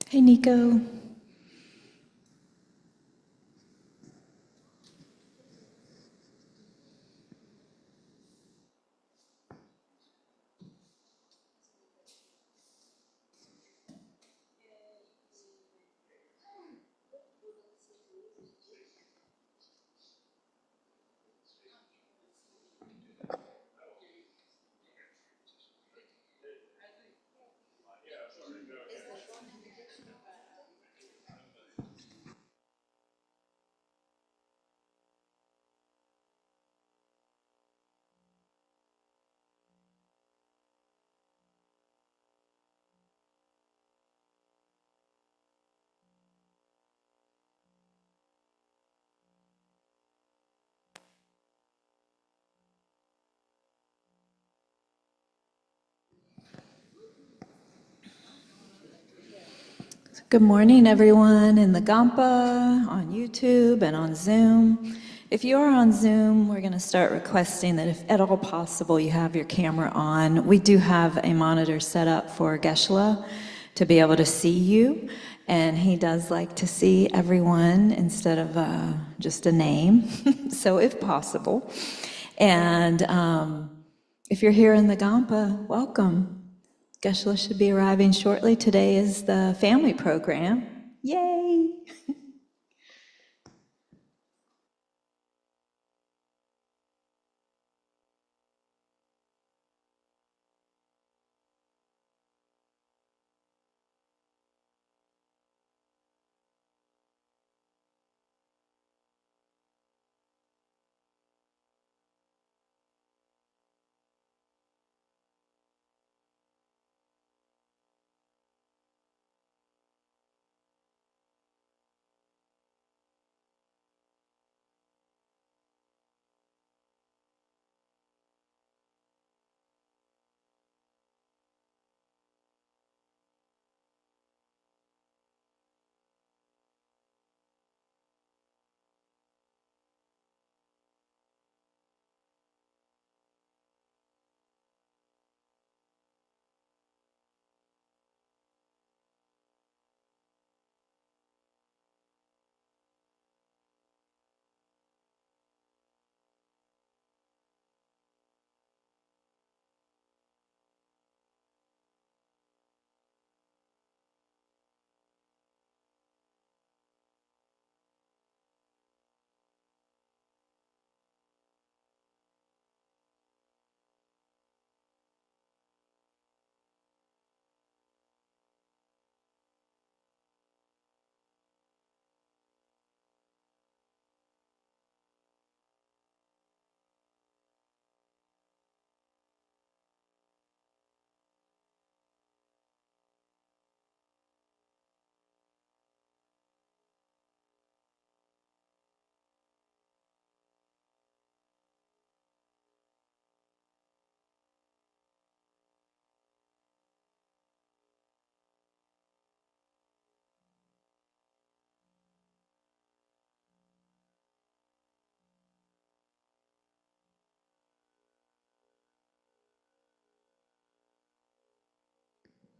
Hey, Nico. Good morning, everyone in the Gampa, on YouTube, and on Zoom. If you are on Zoom, we're going to start requesting that if at all possible you have your camera on. We do have a monitor set up for Geshe to be able to see you, and he does like to see everyone instead of just a name, so if possible. And if you're here in the Gampa, welcome. Geshe should be arriving shortly. Today is the family program. Yay!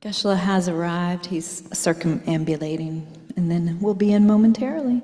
Geshe has arrived. He's circumambulating, and then we'll be in momentarily.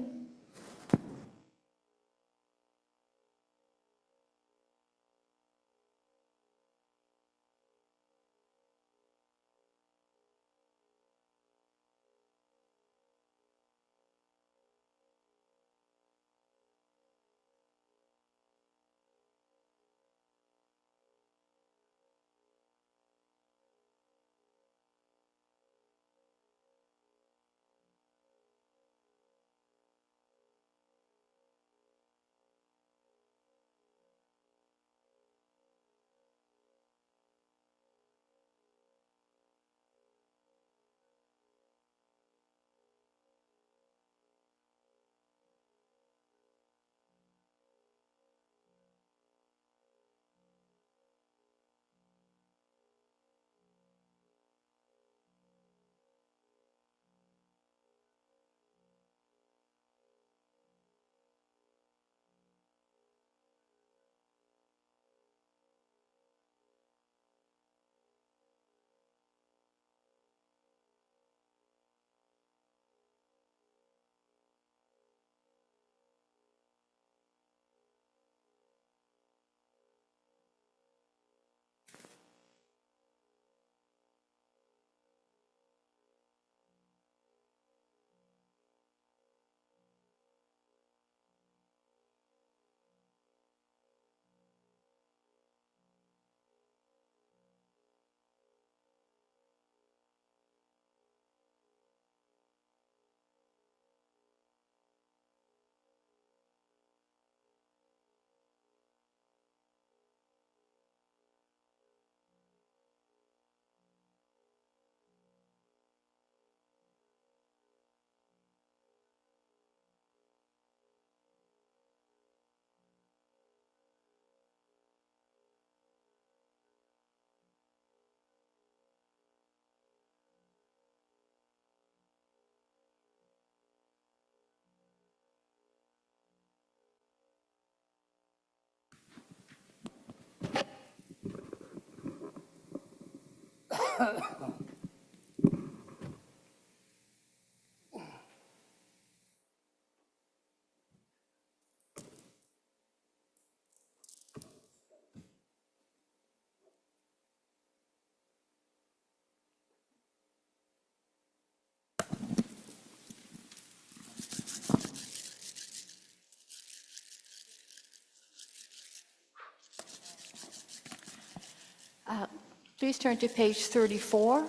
Please turn to page 34,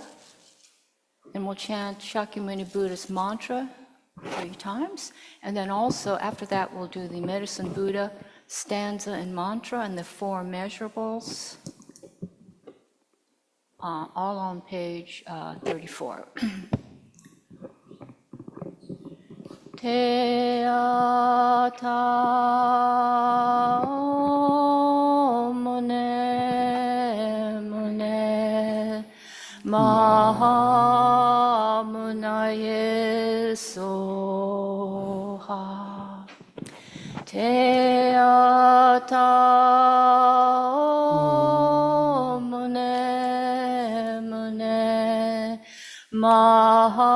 and we'll chant Shakyamuni Buddha's mantra 3 times. And then also, after that, we'll do the Medicine Buddha stanza and mantra and the 4 measurables, all on page 34. Te ata mune mune maha munaye soha. Te ata mune mune maha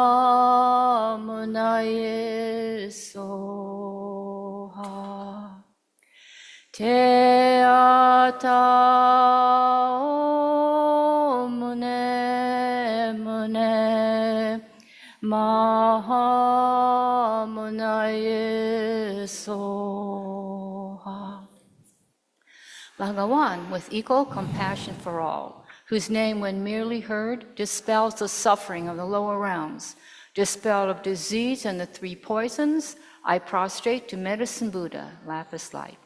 munaye soha. Te ata mune mune maha munaye soha. Bhagawan, with equal compassion for all, whose name, when merely heard, dispels the suffering of the lower realms, dispel of disease and the 3 poisons, I prostrate to Medicine Buddha, lapis light.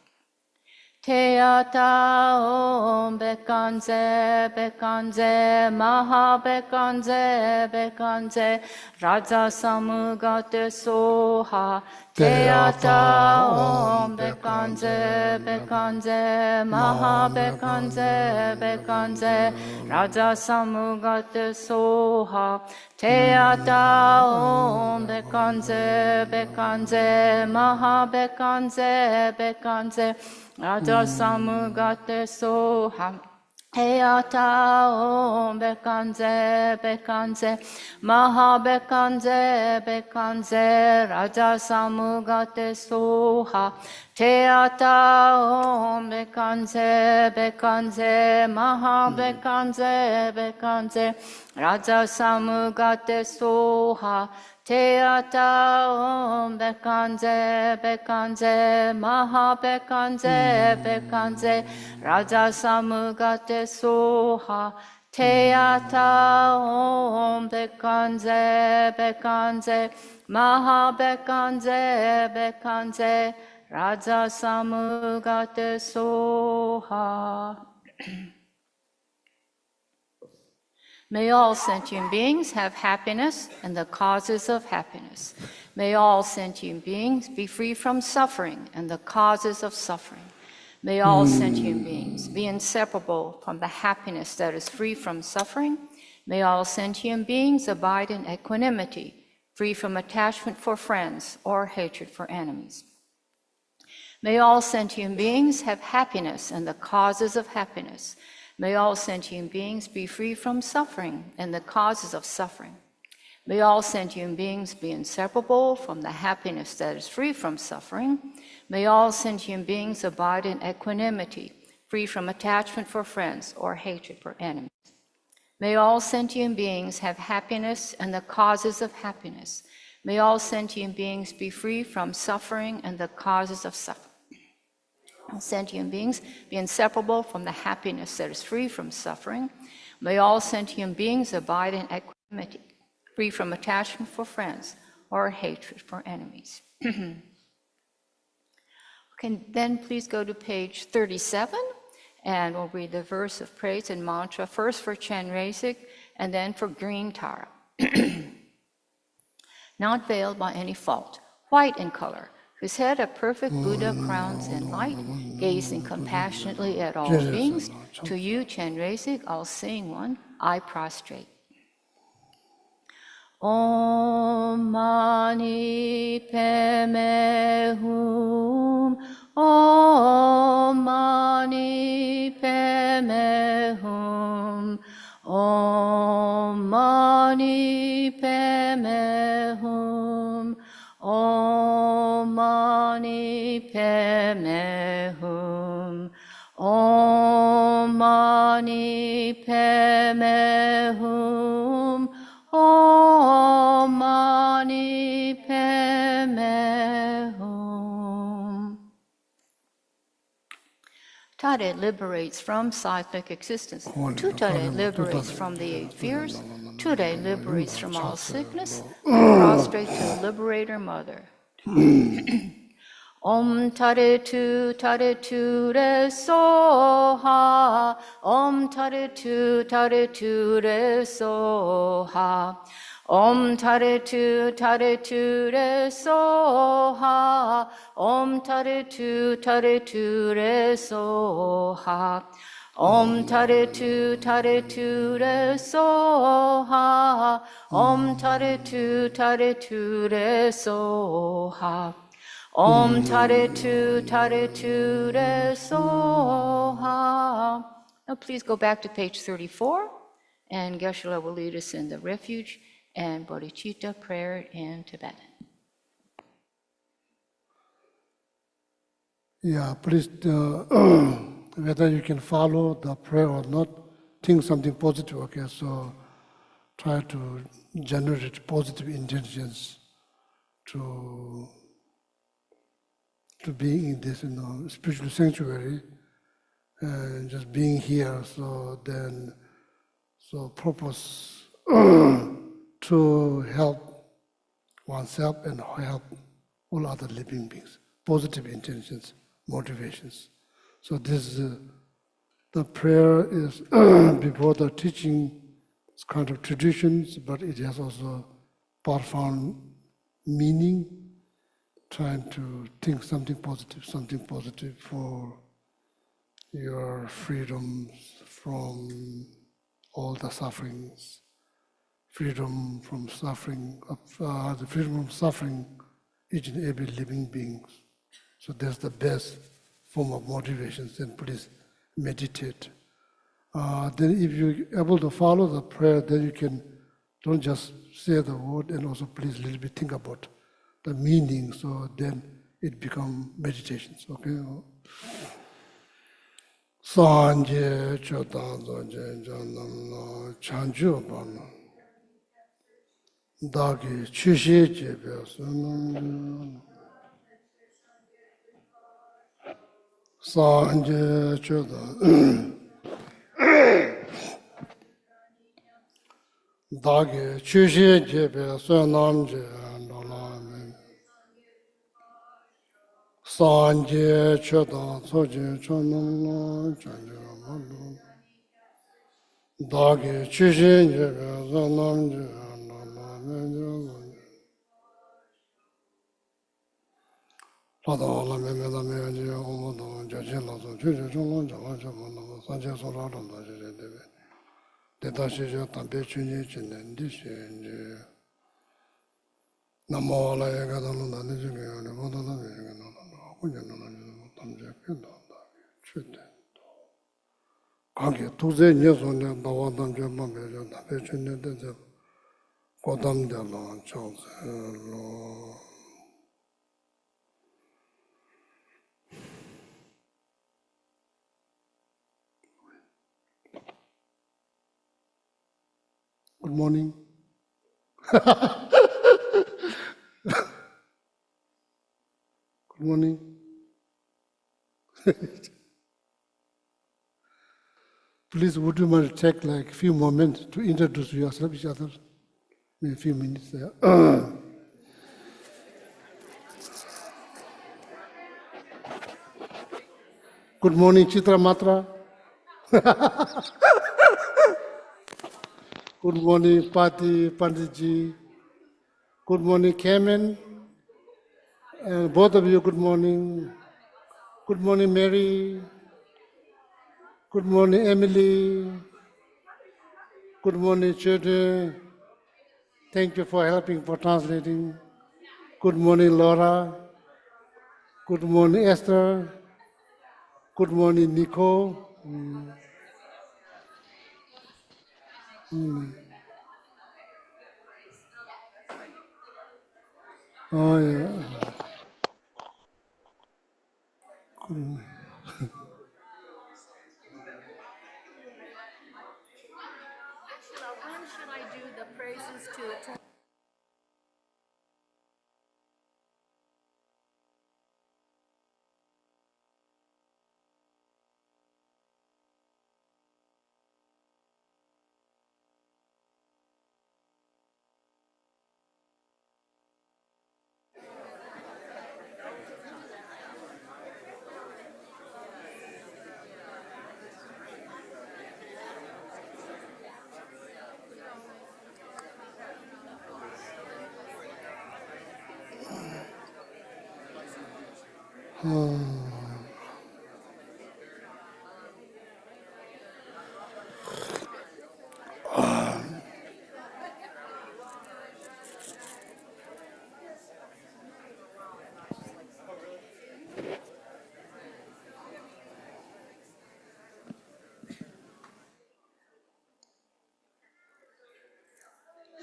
Te ata om bekanze bekanze maha bekanze bekanze raja samugate soha. Te ata om bekanze bekanze maha bekanze bekanze raja samugate soha. Te ata om bekanze bekanze maha bekanze bekanze Raja samugate soha. Te ata om bekanze bekanze maha bekanze bekanze raja samugate soha. Te ata om bekanze bekanze maha bekanze bekanze raja samugate soha. Te ata om bekanze bekanze maha bekanze bekanze raja samugate soha. Te ata om bekanze bekanze maha bekanze bekanze raja samugate soha. May all sentient beings have happiness and the causes of happiness. May all sentient beings be free from suffering and the causes of suffering. May all sentient beings be inseparable from the happiness that is free from suffering. May all sentient beings abide in equanimity, free from attachment for friends or hatred for enemies. May all sentient beings have happiness and the causes of happiness. May all sentient beings be free from suffering and the causes of suffering. May all sentient beings be inseparable from the happiness that is free from suffering. May all sentient beings abide in equanimity, free from attachment for friends or hatred for enemies. May all sentient beings have happiness and the causes of happiness. May all sentient beings be free from suffering and the causes of suffering. All sentient beings be inseparable from the happiness that is free from suffering. May all sentient beings abide in equanimity, free from attachment for friends or hatred for enemies. Okay, then please go to page 37, and we'll read the verse of praise and mantra, first for Chenrezig and then for Green Tara. Not veiled by any fault, white in color, whose head a perfect Buddha crowns in light, gazing compassionately at all beings. To you, Chenrezig, all seeing one, I prostrate. Om mani padme hum, Om mani padme hum, Om mani padme hum. Om mani padme hum. Om mani padme hum. Om mani padme hum. Tade liberates from cyclic existence. Tutade liberates from the 8 fears. Tude liberates from all sickness. And prostrate to the liberator mother. Om tare tu re so ha. Om tare tu re so ha. Om tare tu re so ha. Om tare tu re so ha. Om tare tu re so ha. Om tare tu re so ha. Om tare tu re so ha. Now please go back to page 34, and Geshe-la will lead us in the refuge and bodhicitta prayer in Tibetan. Yeah, please, whether you can follow the prayer or not, think something positive, okay? So try to generate positive intentions to being in this, spiritual sanctuary, and just being here. So purpose to help oneself and help all other living beings. Positive intentions, motivations. So this the prayer is before the teaching. It's kind of traditions, but it has also profound meaning. Trying to think something positive for your freedoms from all the sufferings, freedom from suffering, the freedom from suffering each and every living being. So that's the best form of motivation. Then please meditate. Then if you're able to follow the prayer, then you can, don't just say the word, and also please a little bit think about the meaning, so then it becomes meditations, okay? Sanje chodan zonje janam la chanju bana dagi chushi jebe sunam Sanje chodan dagi chushi jebe sunam je Sanje chodan soje chonam la chanju bana Dagi chushi jebe sunam je Lada me la me ji omo jaje la so chushi chonam jama jama sanje sora la je debe Deda shi je tambe chunye chinen di shi Namo la yega dano na ni jingi ya ni moda na me yega na na kunya na na ni tamje kenda da chute Kange tuze nye so ne dawa tamje ma me je tambe chunye de je kodam de la chao se lo Good morning. Good morning. Please, would you mind take like a few moments to introduce yourself, each other? Maybe a few minutes there. Good morning, Chitra Matra. Good morning, Pati Panditji. Good morning, Kamen. And both of you, good morning. Good morning, Mary. Good morning, Emily. Good morning, Chute. Thank you for helping, for translating. Good morning, Laura. Good morning, Esther. Good morning, Nico. Oh, yeah. When should I do the praises to eternal?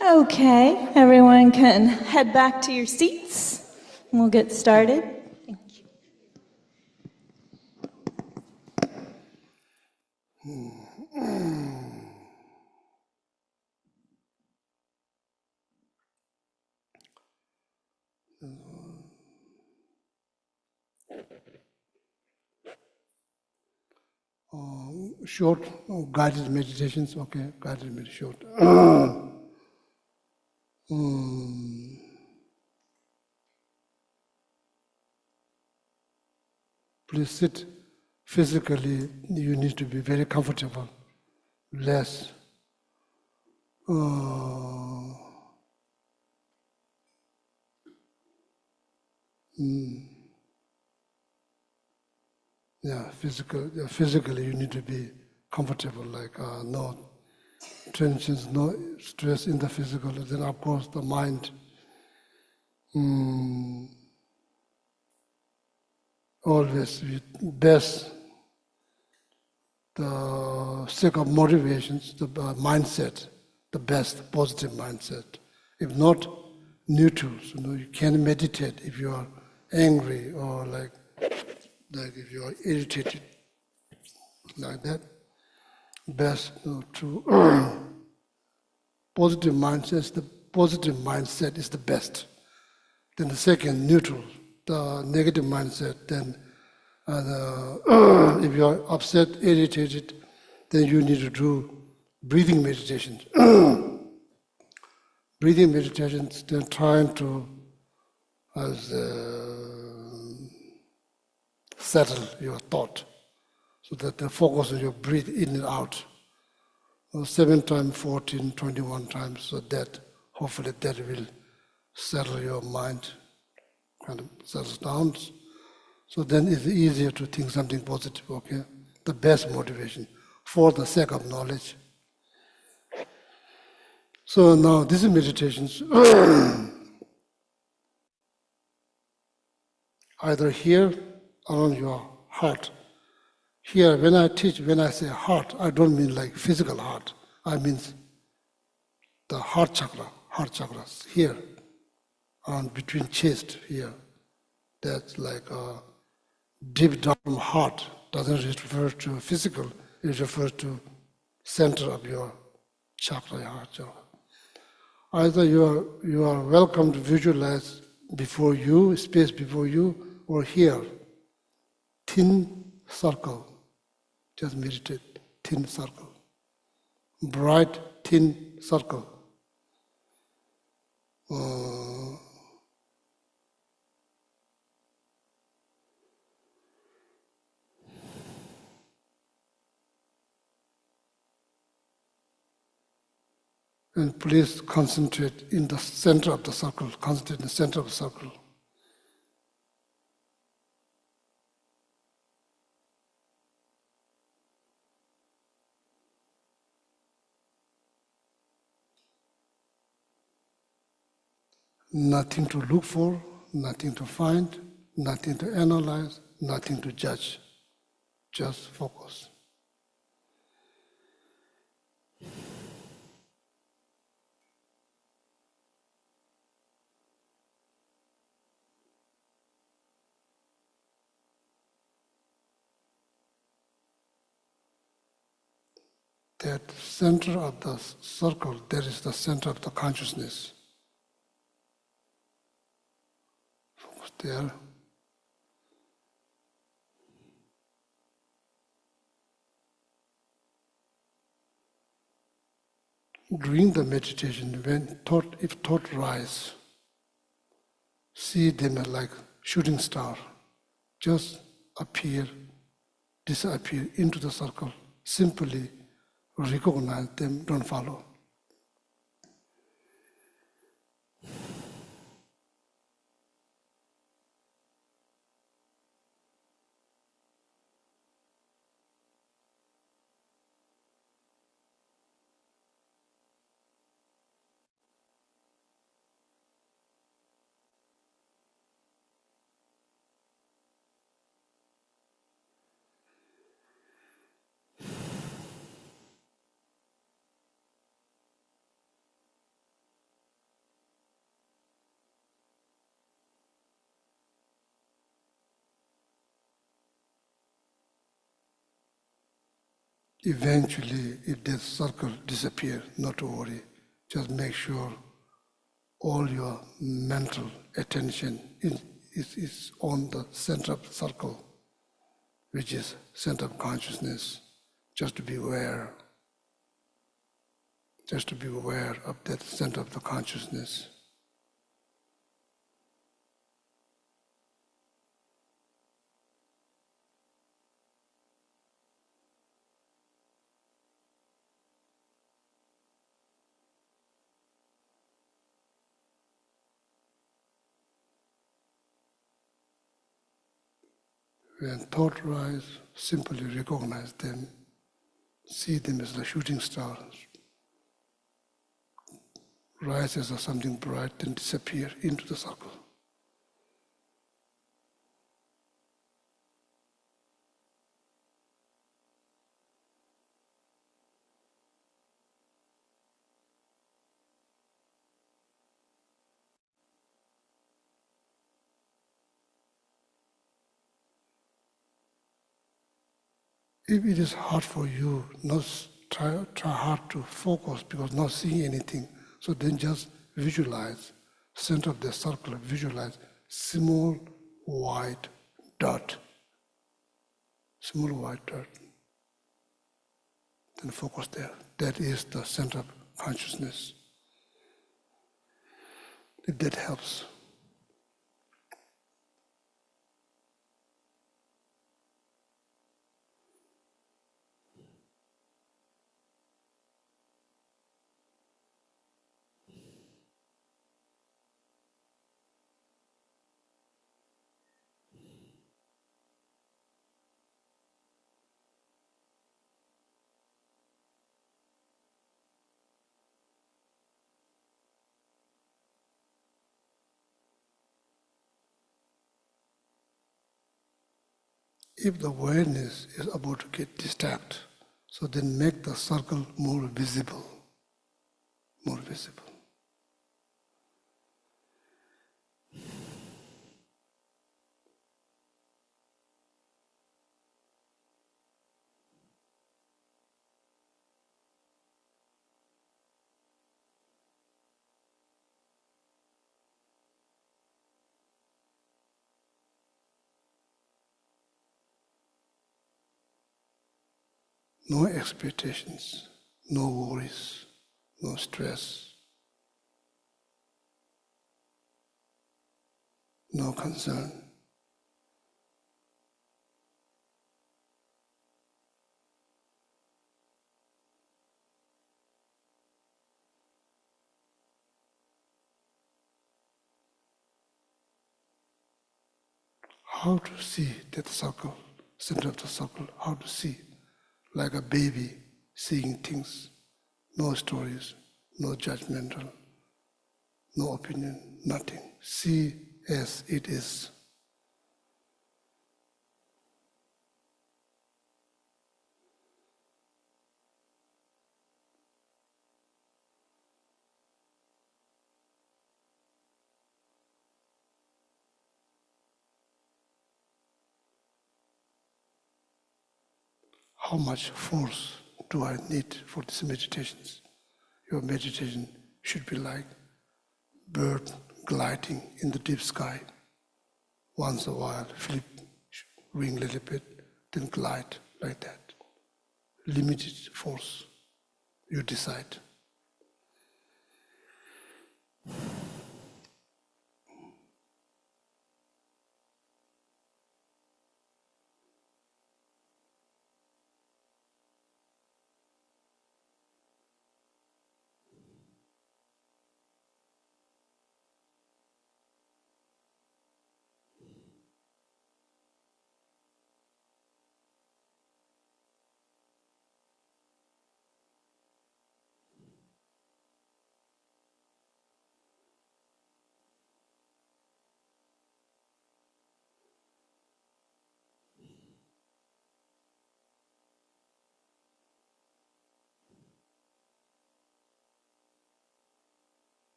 Okay, everyone can head back to your seats. And we'll get started. Thank you. Short guided meditations, okay, guided meditation. Short. Please sit physically, you need to be very comfortable, less. Physically you need to be comfortable, like no tensions, no stress in the physical. Then of course the mind, always with best, the sake of motivations, the mindset, the best positive mindset. If not, neutrals. You can't meditate if you are angry or like if you are irritated, like that. Best to positive mindset. The positive mindset is the best. Then the second, neutral. The negative mindset. Then if you are upset, irritated, then you need to do breathing meditations. Breathing meditations, then trying to settle your thought so that the focus on your breathe in and out. 7 times, 14, 21 times, so that hopefully that will settle your mind, kind of settles down. So then it's easier to think something positive, okay? The best motivation for the sake of knowledge. So now these meditations, either here or on your heart. Here, when I teach, when I say heart, I don't mean like physical heart. I mean the heart chakras here, and between chest here. That's like a deep down heart. Doesn't refer to physical. It refers to center of your chakra, your heart chakra. Either you are welcome to visualize before you, space before you, or here, thin circle. Just meditate, thin circle. Bright, thin circle. And please concentrate in the center of the circle. Concentrate in the center of the circle. Nothing to look for, nothing to find, nothing to analyze, nothing to judge. Just focus. that center of the circle, that is the center of the consciousness. Focus there. During the meditation, if thought rise, see them as like shooting star, just appear, disappear into the circle. Simply recognize them, don't follow. Eventually, if that circle disappears, not to worry. Just make sure all your mental attention is on the center of the circle, which is center of consciousness. Just to be aware. Just to be aware of that center of the consciousness. When thought rise, simply recognize them, see them as the shooting stars. Rise as something bright and disappear into the circle. If it is hard for you, not try hard to focus because not seeing anything. So then just visualize, center of the circle, visualize small white dot. Small white dot. Then focus there. That is the center of consciousness. If that helps. If the awareness is about to get distracted, so then make the circle more visible. More visible. No expectations, no worries, no stress, no concern. How to see that circle, center of the circle, how to see, like a baby seeing things, no stories, no judgmental, no opinion, nothing. See as it is. How much force do I need for these meditations? Your meditation should be like bird gliding in the deep sky. Once a while, flip wing a little bit, then glide like that. Limited force. You decide.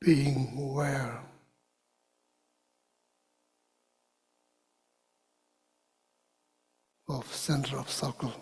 Being aware of center of circle.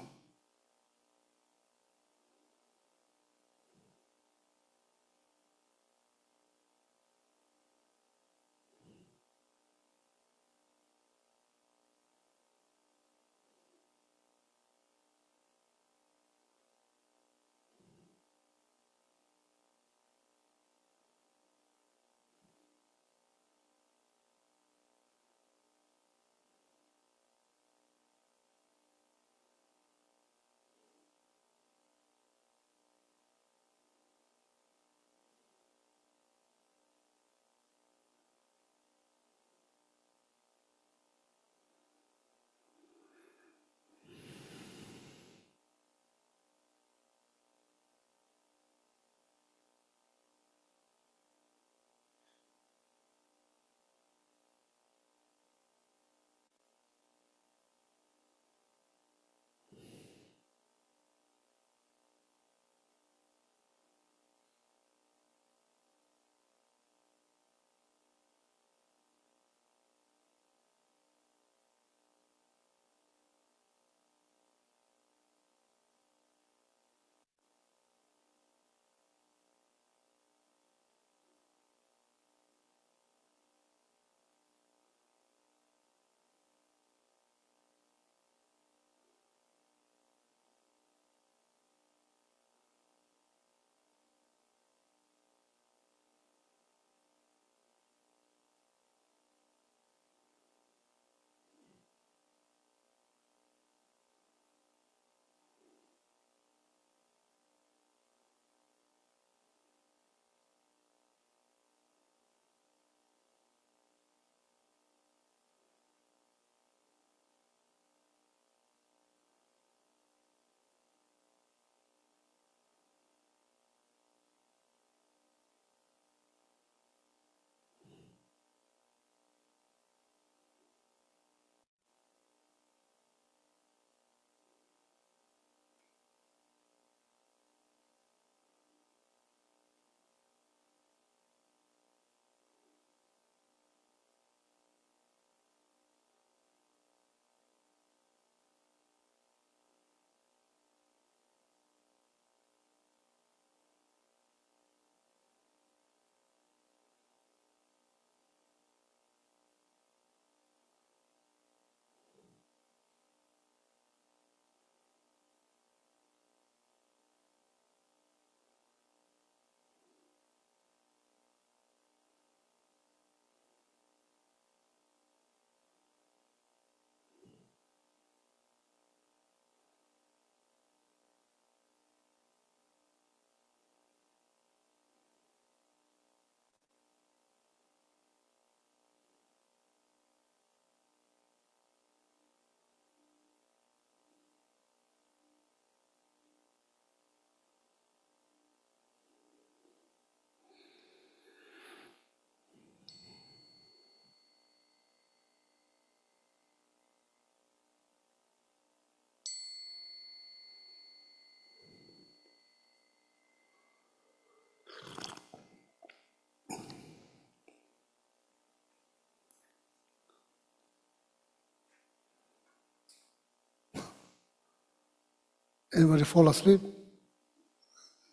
Anybody fall asleep?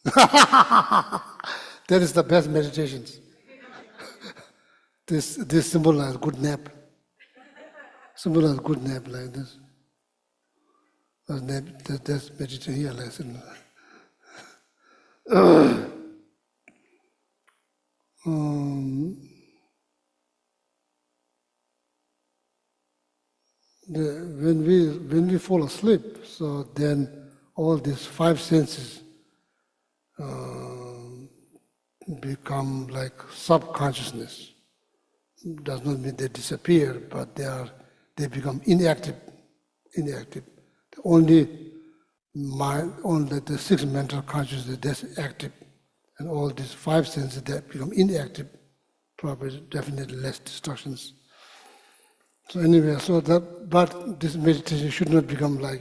That is the best meditations. This symbolize good nap. Symbolize good nap like this. That's meditation here lesson. When we fall asleep, so then all these five senses become like subconsciousness. Does not mean they disappear, but they become inactive. Inactive. Only the six mental consciousness that's active, and all these five senses that become inactive, probably definitely less distractions. So anyway, but this meditation should not become like,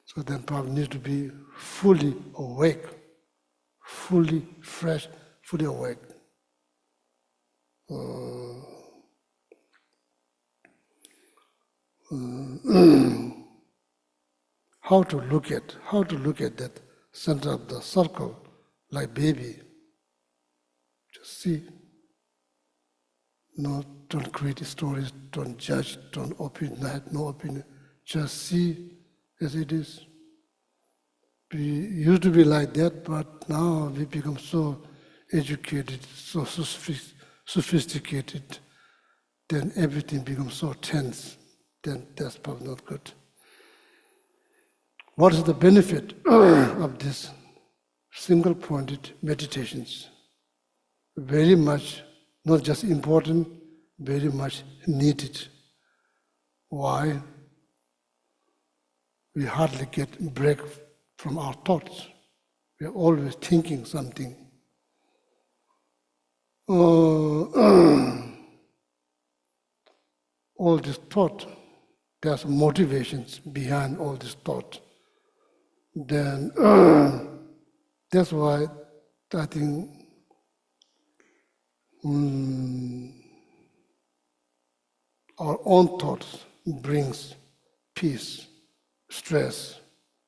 so then probably needs to be fully awake, fully fresh, fully awake. How to look at that center of the circle like baby. Just see. No, don't create stories, don't judge, don't opine, no opinion. Just see as it is. We used to be like that, but now we become so educated, so sophisticated, then everything becomes so tense. Then that's probably not good. What is the benefit of these single-pointed meditations? Very much, not just important, very much needed. Why? We hardly get a break from our thoughts. We are always thinking something. All this thought, there's motivations behind all this thought. Then that's why I think our own thoughts brings peace, stress,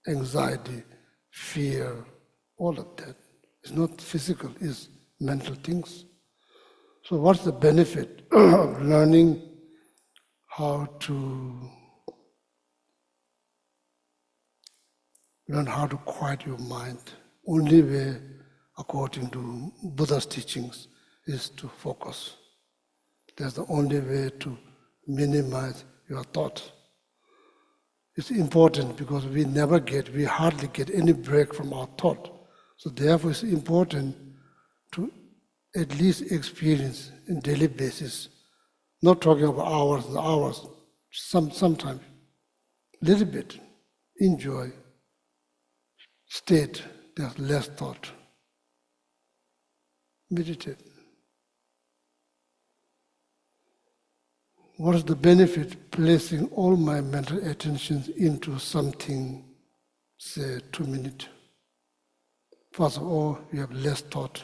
anxiety, fear, all of that. It's not physical, it's mental things. So what's the benefit of learning how to quiet your mind? Only way, according to Buddha's teachings, is to focus. That's the only way to minimize your thoughts. It's important because we hardly get any break from our thought. So therefore it's important to at least experience on a daily basis, not talking about hours and hours, sometimes, little bit, enjoy, state, there's less thought. Meditate. What is the benefit placing all my mental attention into something, say 2 minutes? First of all, you have less thought,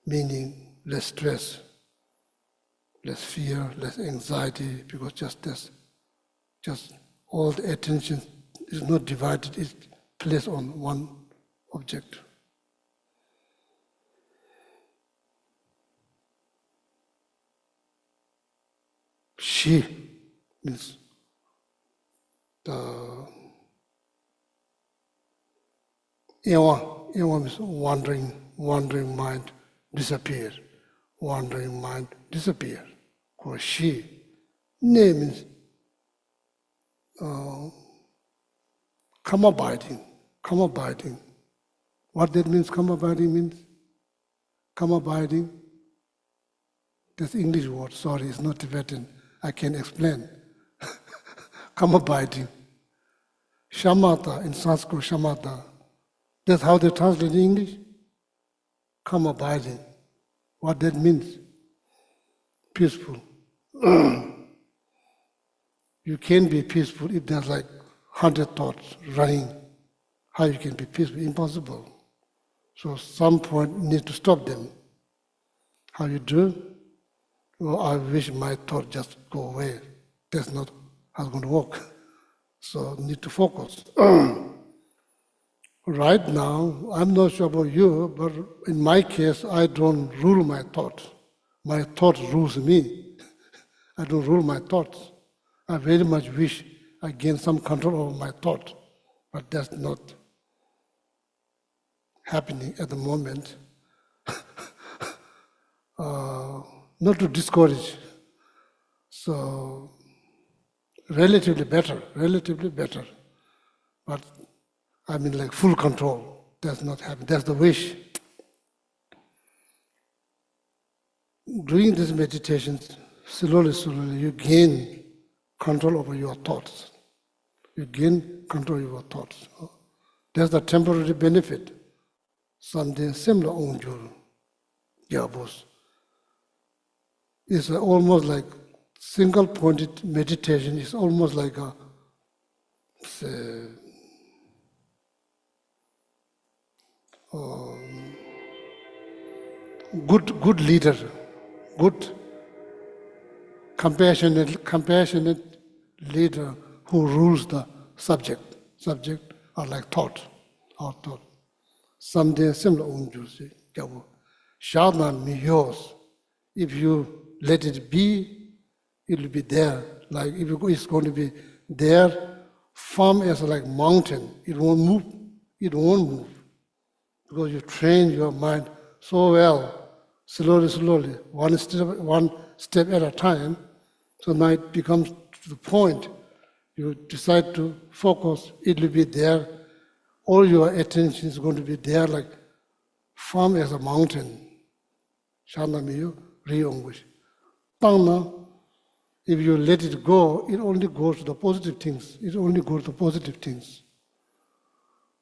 meaning less stress, less fear, less anxiety, because just all the attention is not divided, it's placed on one object. She means the Ewa means wandering mind disappear. Wandering mind disappear. Or she. Ne means come abiding. Come abiding. What that means, come abiding means? Come abiding. That's English word, sorry, it's not Tibetan. I can explain. Come abiding. Shamatha, in Sanskrit, shamatha. That's how they translate in English. Come abiding. What that means? Peaceful. You can't be peaceful if there's like 100 thoughts running. How you can be peaceful? Impossible. So some point you need to stop them. How you do? Well, I wish my thought just go away. That's not how it's going to work. So need to focus. Right now, I'm not sure about you, but in my case, I don't rule my thoughts. My thought rules me. I don't rule my thoughts. I very much wish I gain some control over my thought, but that's not happening at the moment. Not to discourage. So relatively better. But I mean like full control. That's not happening. That's the wish. Doing these meditations, slowly, you gain control over your thoughts. You gain control over your thoughts. That's the temporary benefit. Something similar on your yabos. It's almost like single-pointed meditation. It's almost like a good leader, good compassionate leader who rules the subject. Subject are like thought, our thought. Something similar on juicy. Shadman me yours. If you let it be, it will be there. Like if it's going to be there, firm as like mountain. It won't move. It won't move. Because you train your mind so well, slowly, one step at a time. So now it becomes to the point. You decide to focus, it will be there. All your attention is going to be there, like firm as a mountain. Shanamiyu, Riyongwish. Tangna, if you let it go, it only goes to the positive things. It only goes to positive things.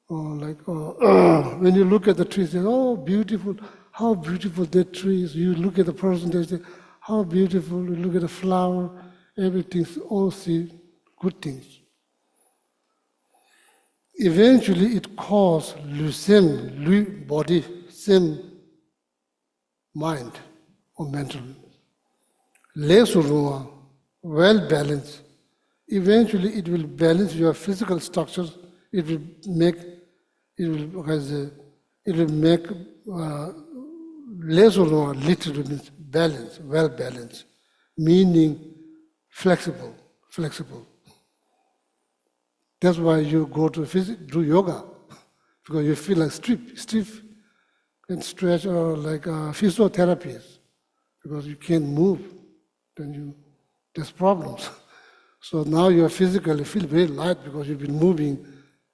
When you look at the tree, say, oh, beautiful, how beautiful that tree is. You look at the person, they say, how beautiful. You look at the flower, everything, all see good things. Eventually, it calls same body, same mind or mental. Less well balanced. Eventually, it will balance your physical structures. It will make less or little means balance, well balanced, meaning flexible. That's why you go to do yoga, because you feel like stiff and stretch, or like physiotherapies, because you can't move, then there's problems. So now you physically feel very light because you've been moving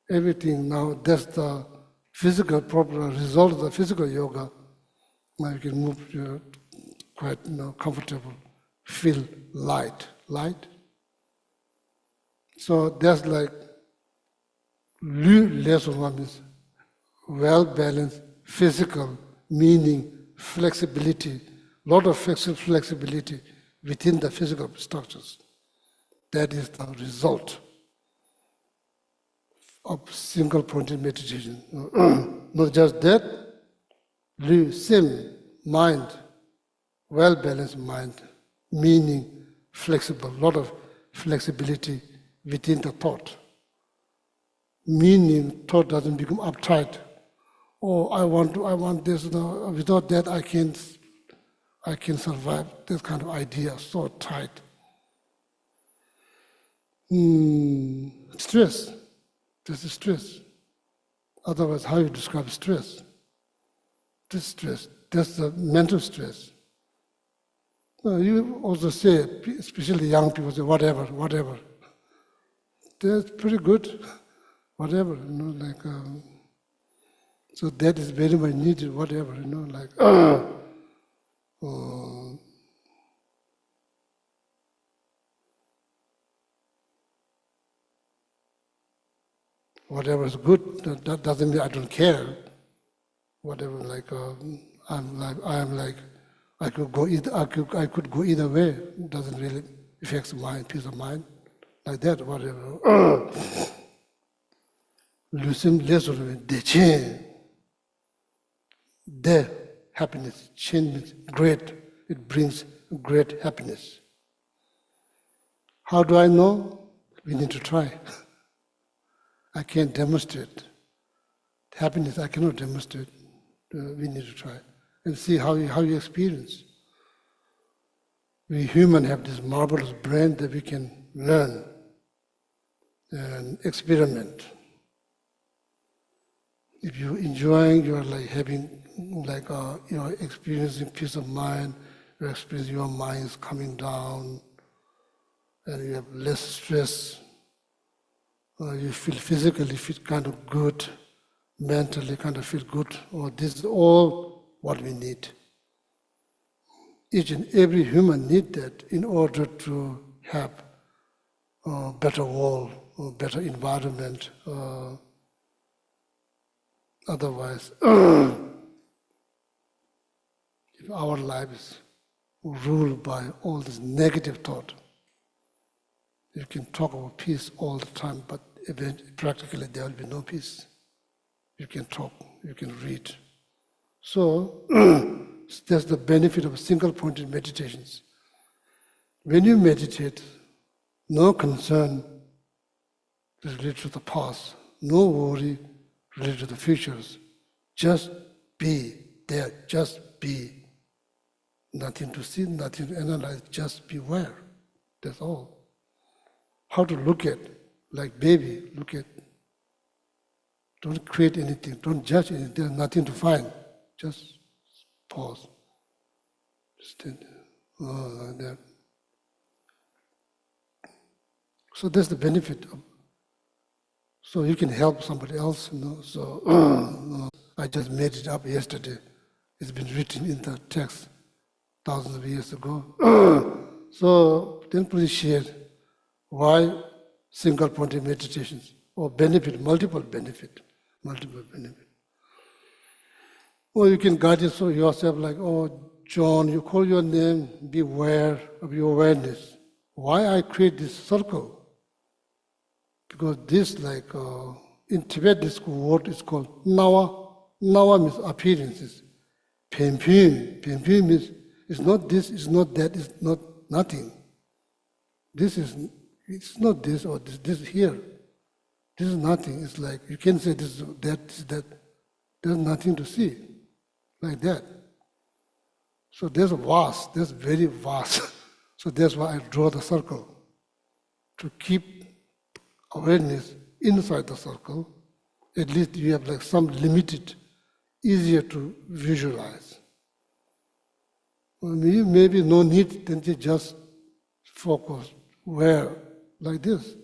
everything. Now that's the physical problem, result of the physical yoga. Now you can move quite comfortable, feel light. So that's like less of one is well-balanced, physical, meaning flexibility, lot of flexibility within the physical structures. That is the result of single-pointed meditation. Not just that, same mind, well-balanced mind, meaning flexible, lot of flexibility within the thought. Meaning thought doesn't become uptight. Oh, I want this. No, without that, I can't survive. This kind of idea, so tight. Stress. This is stress. Otherwise, how you describe stress? This stress. That's the mental stress. You also say, especially young people say, whatever. That's pretty good. Whatever, so that is very much needed, whatever, whatever is good, that doesn't mean I don't care. Whatever, I could go either way. It doesn't really affect my peace of mind, like that, whatever. Lucim less of the happiness, change great, it brings great happiness. How do I know? We need to try. I can't demonstrate. Happiness, I cannot demonstrate. We need to try and see how you experience. We humans have this marvelous brain that we can learn and experiment. If you're enjoying, you're like having, like you're experiencing peace of mind. You're experiencing your mind is coming down, and you have less stress. You feel physically kind of good, mentally kind of feel good. This is all what we need. Each and every human need that in order to have a better world, a better environment. Otherwise, if our life is ruled by all this negative thought, you can talk about peace all the time, but practically there will be no peace. You can talk, you can read. So that's the benefit of single-pointed meditations. When you meditate, no concern related to the past, no worry related to the futures. Just be there, just be. Nothing to see, nothing to analyze, just beware. That's all. How to look at, like baby, look at. Don't create anything, don't judge anything, there's nothing to find. Just pause. Stand there. Like that. So that's the benefit of. So you can help somebody else, So I just made it up yesterday. It's been written in the text thousands of years ago. So then please share why single-pointed meditations or benefit, multiple benefit. Or you can guide yourself like, John, you call your name, be aware of your awareness. Why I create this circle? Because this, in Tibet, this word is called nawa. Nawa means appearances. Pempim means it's not this, it's not that, it's not nothing. It's not this or this is here. This is nothing. It's like you can say this is that. There's nothing to see, like that. So there's very vast. So that's why I draw the circle to keep awareness inside the circle. At least you have some limited, easier to visualize. Maybe no need, then you just focus where, like this.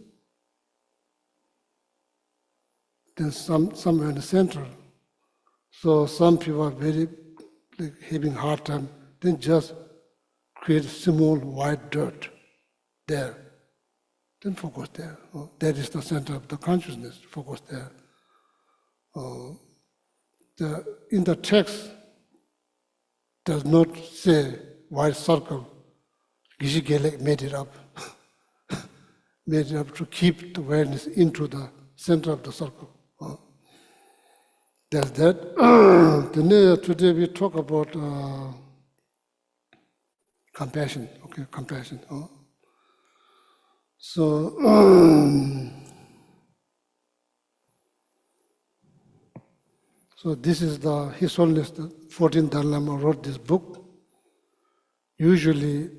Then somewhere in the center. So some people are very having hard time, then just create small white dirt there. Then focus there. That is the center of the consciousness. Focus there. In the text, does not say white circle. Geshe Gelek made it up. Made it up to keep the awareness into the center of the circle. That's that. Today we talk about compassion. Okay, compassion. So this is His Holiness the 14th Dalai Lama wrote this book. Usually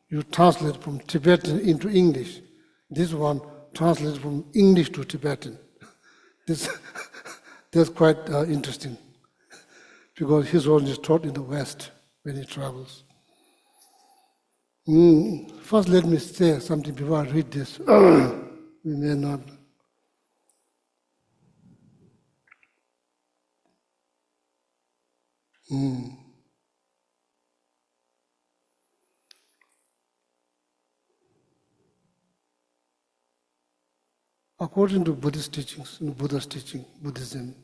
you translate from Tibetan into English. This one translates from English to Tibetan. That's quite interesting because His Holiness taught in the West when he travels. First, let me say something before I read this. We may not. According to Buddhist teachings, Buddha's teaching, Buddhism,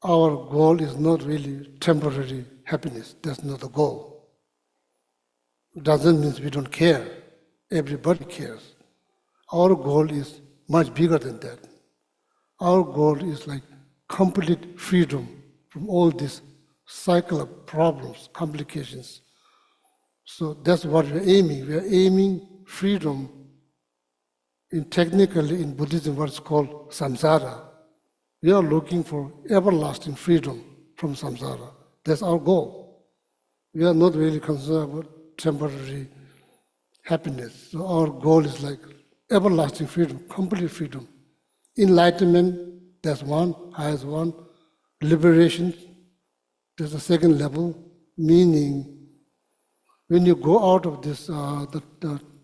our goal is not really temporary happiness. That's not the goal. It doesn't mean we don't care. Everybody cares. Our goal is much bigger than that. Our goal is complete freedom from all this cycle of problems, complications. So that's what we're aiming. We're aiming freedom technically in Buddhism, what's called samsara. We are looking for everlasting freedom from samsara. That's our goal. We are not really concerned about temporary happiness. So our goal is like everlasting freedom, complete freedom. Enlightenment, that's one, highest one. Liberation, there's a second level, meaning when you go out of this, the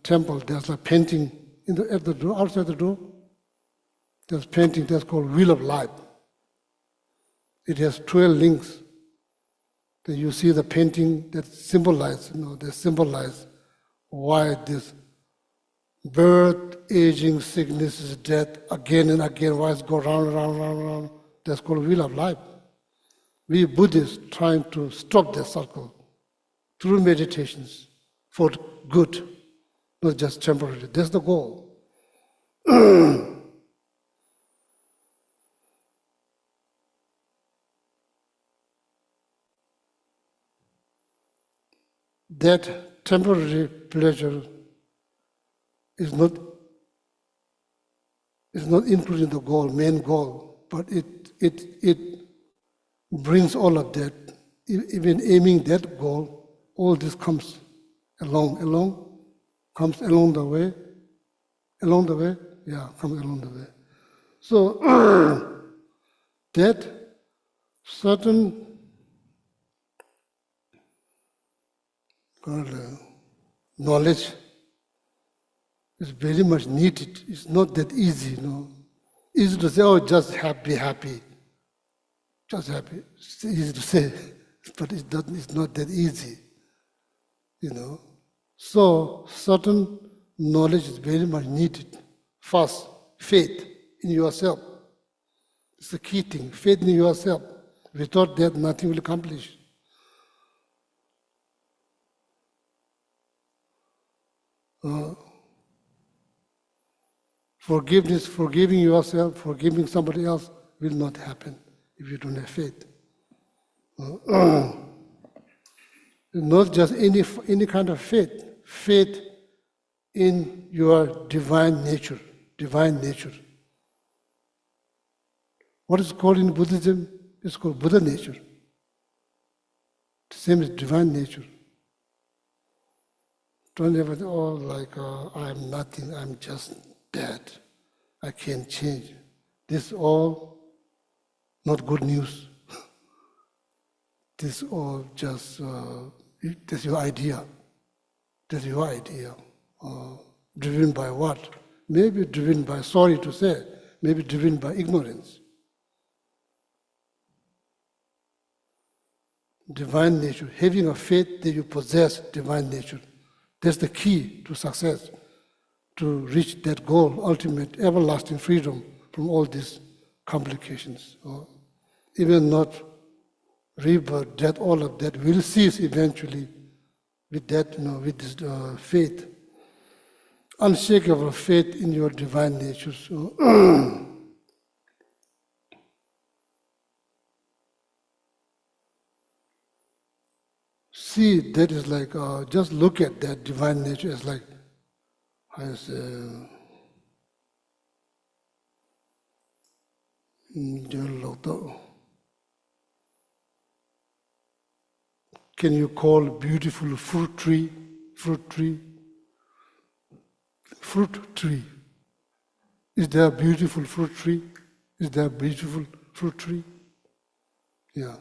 temple, there's a painting at the door, outside the door. There's a painting that's called Wheel of Life. It has 12 links. Then you see the painting that symbolize why this birth, aging, sickness, death, again and again, why it's go round, round, round, round. That's called Wheel of Life. We Buddhists trying to stop that circle through meditations for good, not just temporary. That's the goal. That temporary pleasure is not including the goal, main goal, but it brings all of that. Even aiming that goal, all this comes along the way, comes along the way. So that certain knowledge is very much needed. It's not that easy, Easy to say, oh, just happy. Just happy. It's easy to say, but it's not that easy, So certain knowledge is very much needed. First, faith in yourself. It's the key thing, faith in yourself. Without that, nothing will accomplish. Forgiveness, forgiving yourself, forgiving somebody else will not happen if you don't have faith. Not just any kind of faith. Faith in your divine nature. What is called in Buddhism? It's called Buddha nature. The same as divine nature. Don't ever think, I'm nothing, I'm just dead. I can't change. This is all not good news. This all just, that's your idea. That's your idea. Driven by what? Maybe driven by, sorry to say, maybe driven by ignorance. Divine nature, having a faith that you possess divine nature. That's the key to success, to reach that goal, ultimate, everlasting freedom from all these complications. Even not rebirth, death, all of that will cease eventually with that, with this faith, unshakable faith in your divine nature. So, see, that is like, just look at that divine nature as like, as can you call beautiful fruit tree? Is there a beautiful fruit tree? Yeah.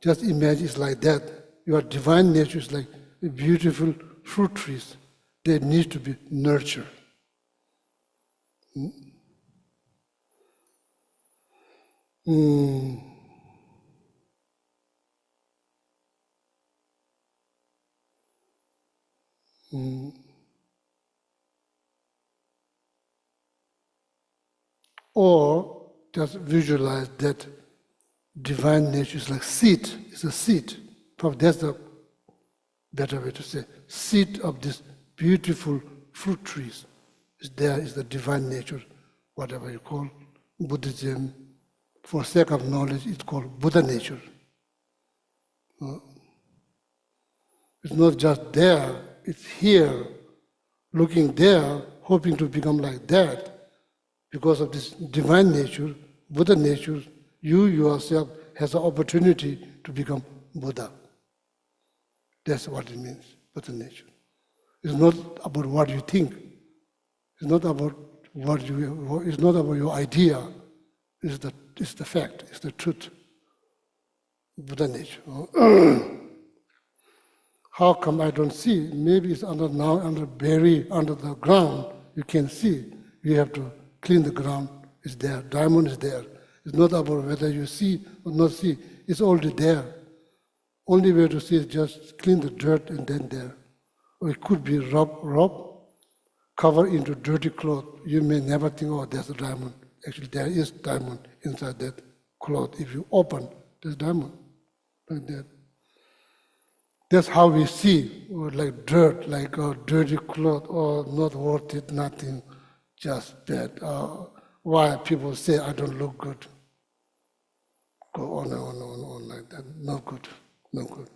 Just imagine it's like that. Your divine nature is like beautiful fruit trees. They need to be nurtured. Or just visualize that divine nature is like seed. It's a seed. Probably that's the better way to say. Seed of this beautiful fruit trees. There is the divine nature, whatever you call Buddhism. For sake of knowledge, it's called Buddha nature. It's not just there, it's here, looking there, hoping to become like that, because of this divine nature, Buddha nature, you yourself has an opportunity to become Buddha. That's what it means, Buddha nature. It's not about what you think. It's not about it's not about your idea. It's the fact. It's the truth. Buddha nature. How come I don't see? Maybe it's buried under the ground. You can see. You have to clean the ground. It's there. Diamond is there. It's not about whether you see or not see. It's already there. Only way to see is just clean the dirt and then there. Or it could be rub, cover into dirty cloth. You may never think, oh, there's a diamond. Actually, there is diamond inside that cloth. If you open, there's diamond. Like that. That's how we see, or like dirt, like a dirty cloth, or not worth it, nothing, just bad. Why people say I don't look good? Go on and on and on like that. No good, no good.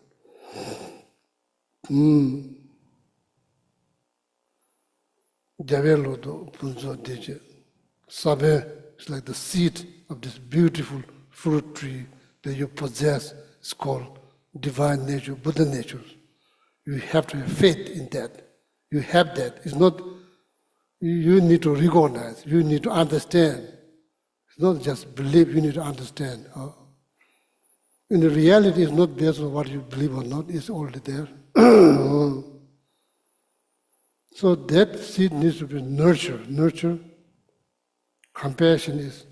Javelodo punzo deje. Sabe is like the seed of this beautiful fruit tree that you possess. It's called divine nature, Buddha nature. You have to have faith in that. You have that. It's not, you need to recognize, you need to understand. It's not just believe, you need to understand. In the reality, it's not based on what you believe or not, it's already there. So that seed needs to be nurtured. Nurture. Compassion is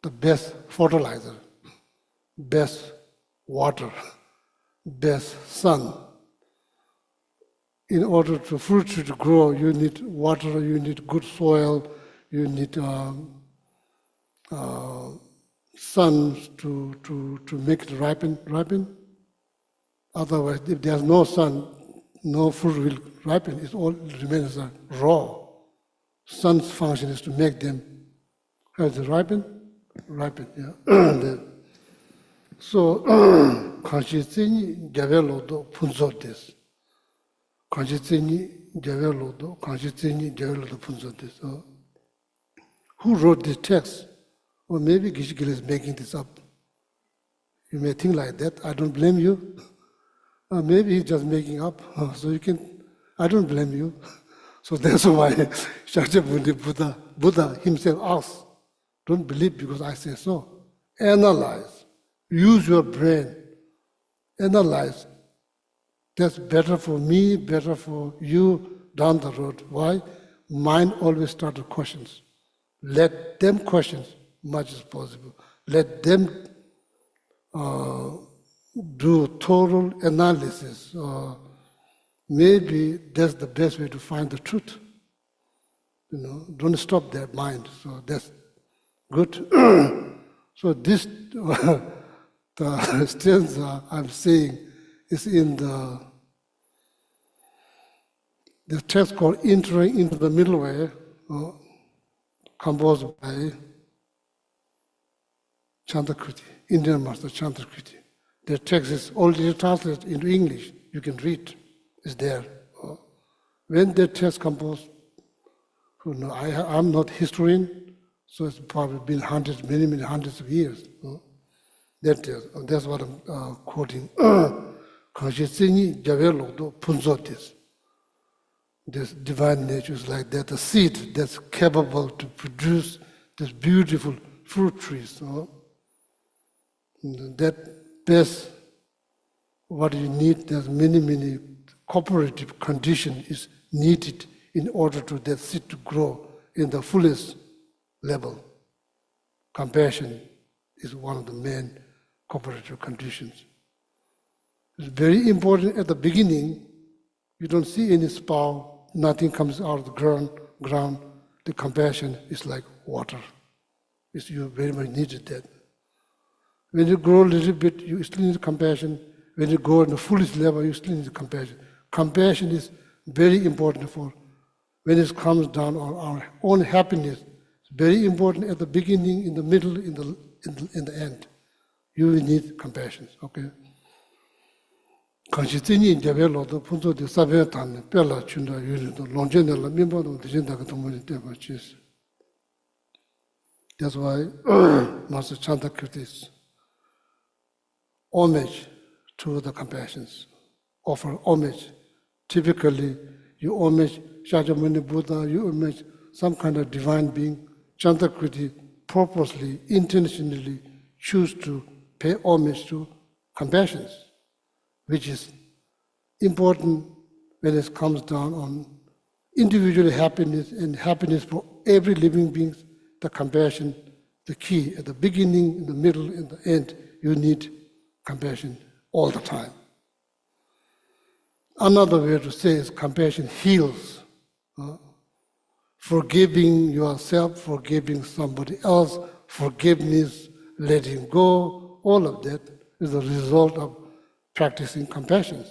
the best fertilizer, best water, best sun. In order for fruit tree to grow, you need water, you need good soil, you need sun to make it ripen. Otherwise, if there's no sun, no fruit will ripen. It all remains raw. Sun's function is to make them ripen, yeah. So, kanshitsini javelodo punzo des. Kanshitsini javelodo punzo des. Who wrote this text? Or maybe Gishgil is making this up. You may think like that. I don't blame you. Maybe he's just making up. So you can. I don't blame you. So that's why Shakyamuni Buddha himself asked, don't believe because I say so. Analyze. Use your brain. Analyze. That's better for me, better for you down the road. Why? Mind always starts with questions. Let them question much as possible. Let them do total analysis. Maybe that's the best way to find the truth. Don't stop their mind. So that's good. So this, the stanza I'm saying is in the text called Entering into the Middle Way, composed by Chandrakriti, Indian master Chandrakriti. The text is already translated into English. You can read. It's there. When that text composed, I'm not historian, so it's probably been many hundreds of years. That text, that's what I'm quoting. Kanshitsini javelodo punzotis. This divine nature is like that, a seed that's capable to produce this beautiful fruit trees. That best, what you need, there's many cooperative condition is needed in order to that seed to grow in the fullest level. Compassion is one of the main cooperative conditions. It's very important at the beginning. You don't see any sprout, nothing comes out of the ground. The compassion is like water. You very much needed that. When you grow a little bit, you still need compassion. When you go in the fullest level, you still need compassion. Compassion is very important for when it comes down on our own happiness. It's very important at the beginning, in the middle, in the end. You will need compassion. Okay. Kanshitini Javelodo, Punto de Savetan, Pella Chunda, Longenella, Mimbo, the Jindakamuni Deva Chis. That's why Master Chanta Kirtis homage to the compassions, offer homage. Typically, you homage Shakyamuni Buddha, you homage some kind of divine being. Chantakriti purposely, intentionally choose to pay homage to compassions, which is important when it comes down on individual happiness and happiness for every living being. The compassion, the key at the beginning, in the middle, and the end. You need compassion all the time. Another way to say is compassion heals. Forgiving yourself, forgiving somebody else, forgiveness, letting go, all of that is a result of practicing compassion.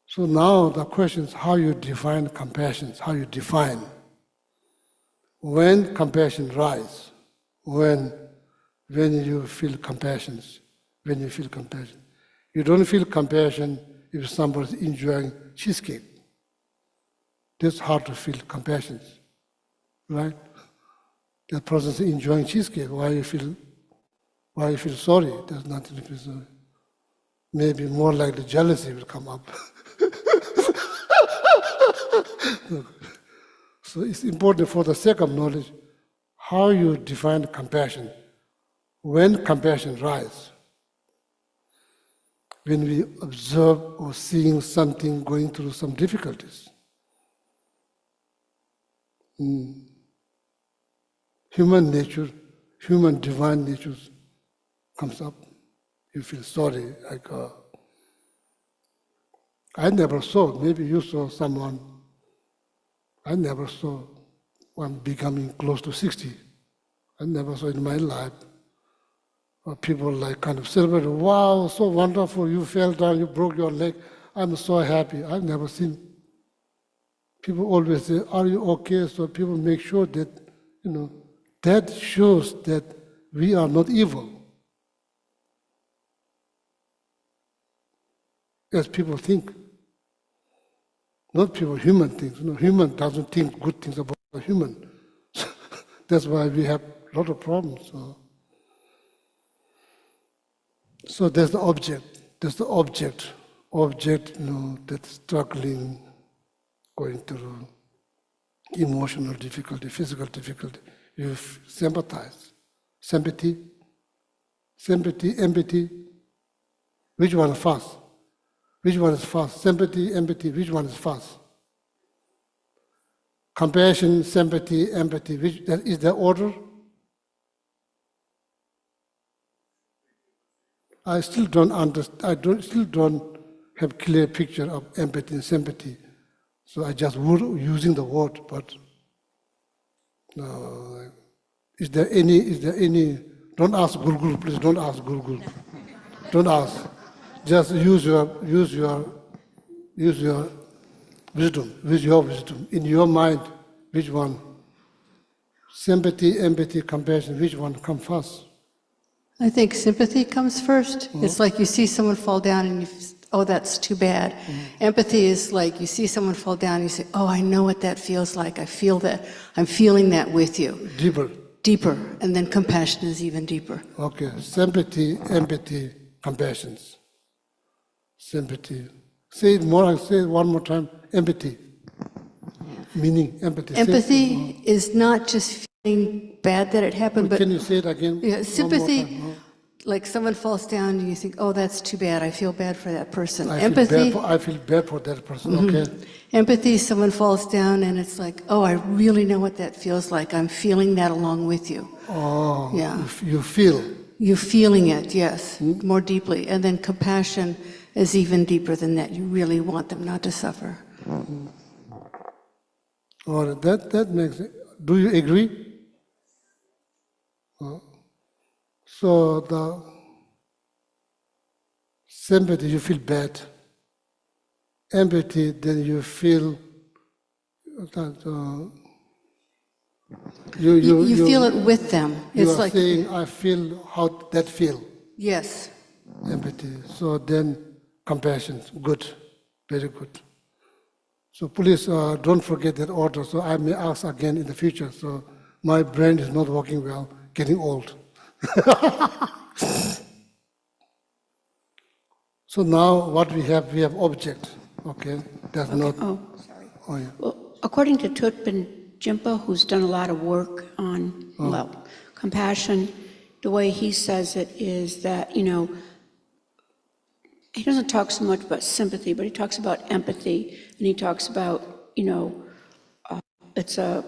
So now the question is how you define compassion, how you define. When compassion rises, when you feel compassion, when you feel compassion. You don't feel compassion if somebody's enjoying cheesecake. That's hard to feel compassion, right? That person's enjoying cheesecake, why you feel sorry? There's nothing to feel sorry. Maybe more like the jealousy will come up. So it's important for the sake of knowledge, how you define compassion. When compassion rises, when we observe or seeing something going through some difficulties. Human nature, human divine nature comes up. You feel sorry, like I never saw, maybe you saw someone, I never saw one becoming close to 60. I never saw in my life people like kind of celebrate, wow, so wonderful, you fell down, you broke your leg, I'm so happy. I've never seen. People always say, are you okay? So people make sure that, that shows that we are not evil. As people think. Not people, human things. Human doesn't think good things about the human. That's why we have a lot of problems. So there's the object. There's the object, that's struggling, going through emotional difficulty, physical difficulty. You sympathize. Sympathy, empathy. Which one is fast? Which one is fast? Sympathy, empathy, which one is fast? Compassion, sympathy, empathy, is the order? I still don't understand, still don't have clear picture of empathy and sympathy. So I just using the word, but is there any, don't ask Gurgul, please don't ask Gurgul. Don't ask. Just use your wisdom, use your wisdom. In your mind, which one? Sympathy, empathy, compassion, which one come first? I think sympathy comes first. It's like you see someone fall down and oh, that's too bad. Empathy is like you see someone fall down and you say, oh, I know what that feels like. I feel that. I'm feeling that with you. Deeper. Deeper. And then compassion is even deeper. Okay. Sympathy, empathy, compassion. Sympathy. Say it more, say it one more time. Empathy. Meaning empathy. Empathy is not just feeling bad that it happened, but can you say it again? Yeah, sympathy, like someone falls down and you think, oh, that's too bad. I feel bad for that person. I Empathy. feel bad for that person. Okay. Empathy, someone falls down and it's like, oh, I really know what that feels like. I'm feeling that along with you. Oh. Yeah. You feel. You're feeling it, yes, more deeply. And then compassion is even deeper than that. You really want them not to suffer. All right, that makes it. Do you agree? So the sympathy, you feel bad. Empathy, then you feel that You feel it with them. You It's are like, saying, I feel how that feel, yes. empathy. So then compassion, good, very good. So please don't forget that order. So I may ask again in the future. So my brain is not working well, getting old. So now what we have object, okay? That's not, Oh, sorry. oh yeah. Well, according to Thupten Jinpa, who's done a lot of work on, well, compassion, the way he says it is that, he doesn't talk so much about sympathy, but he talks about empathy, and he talks about, it's a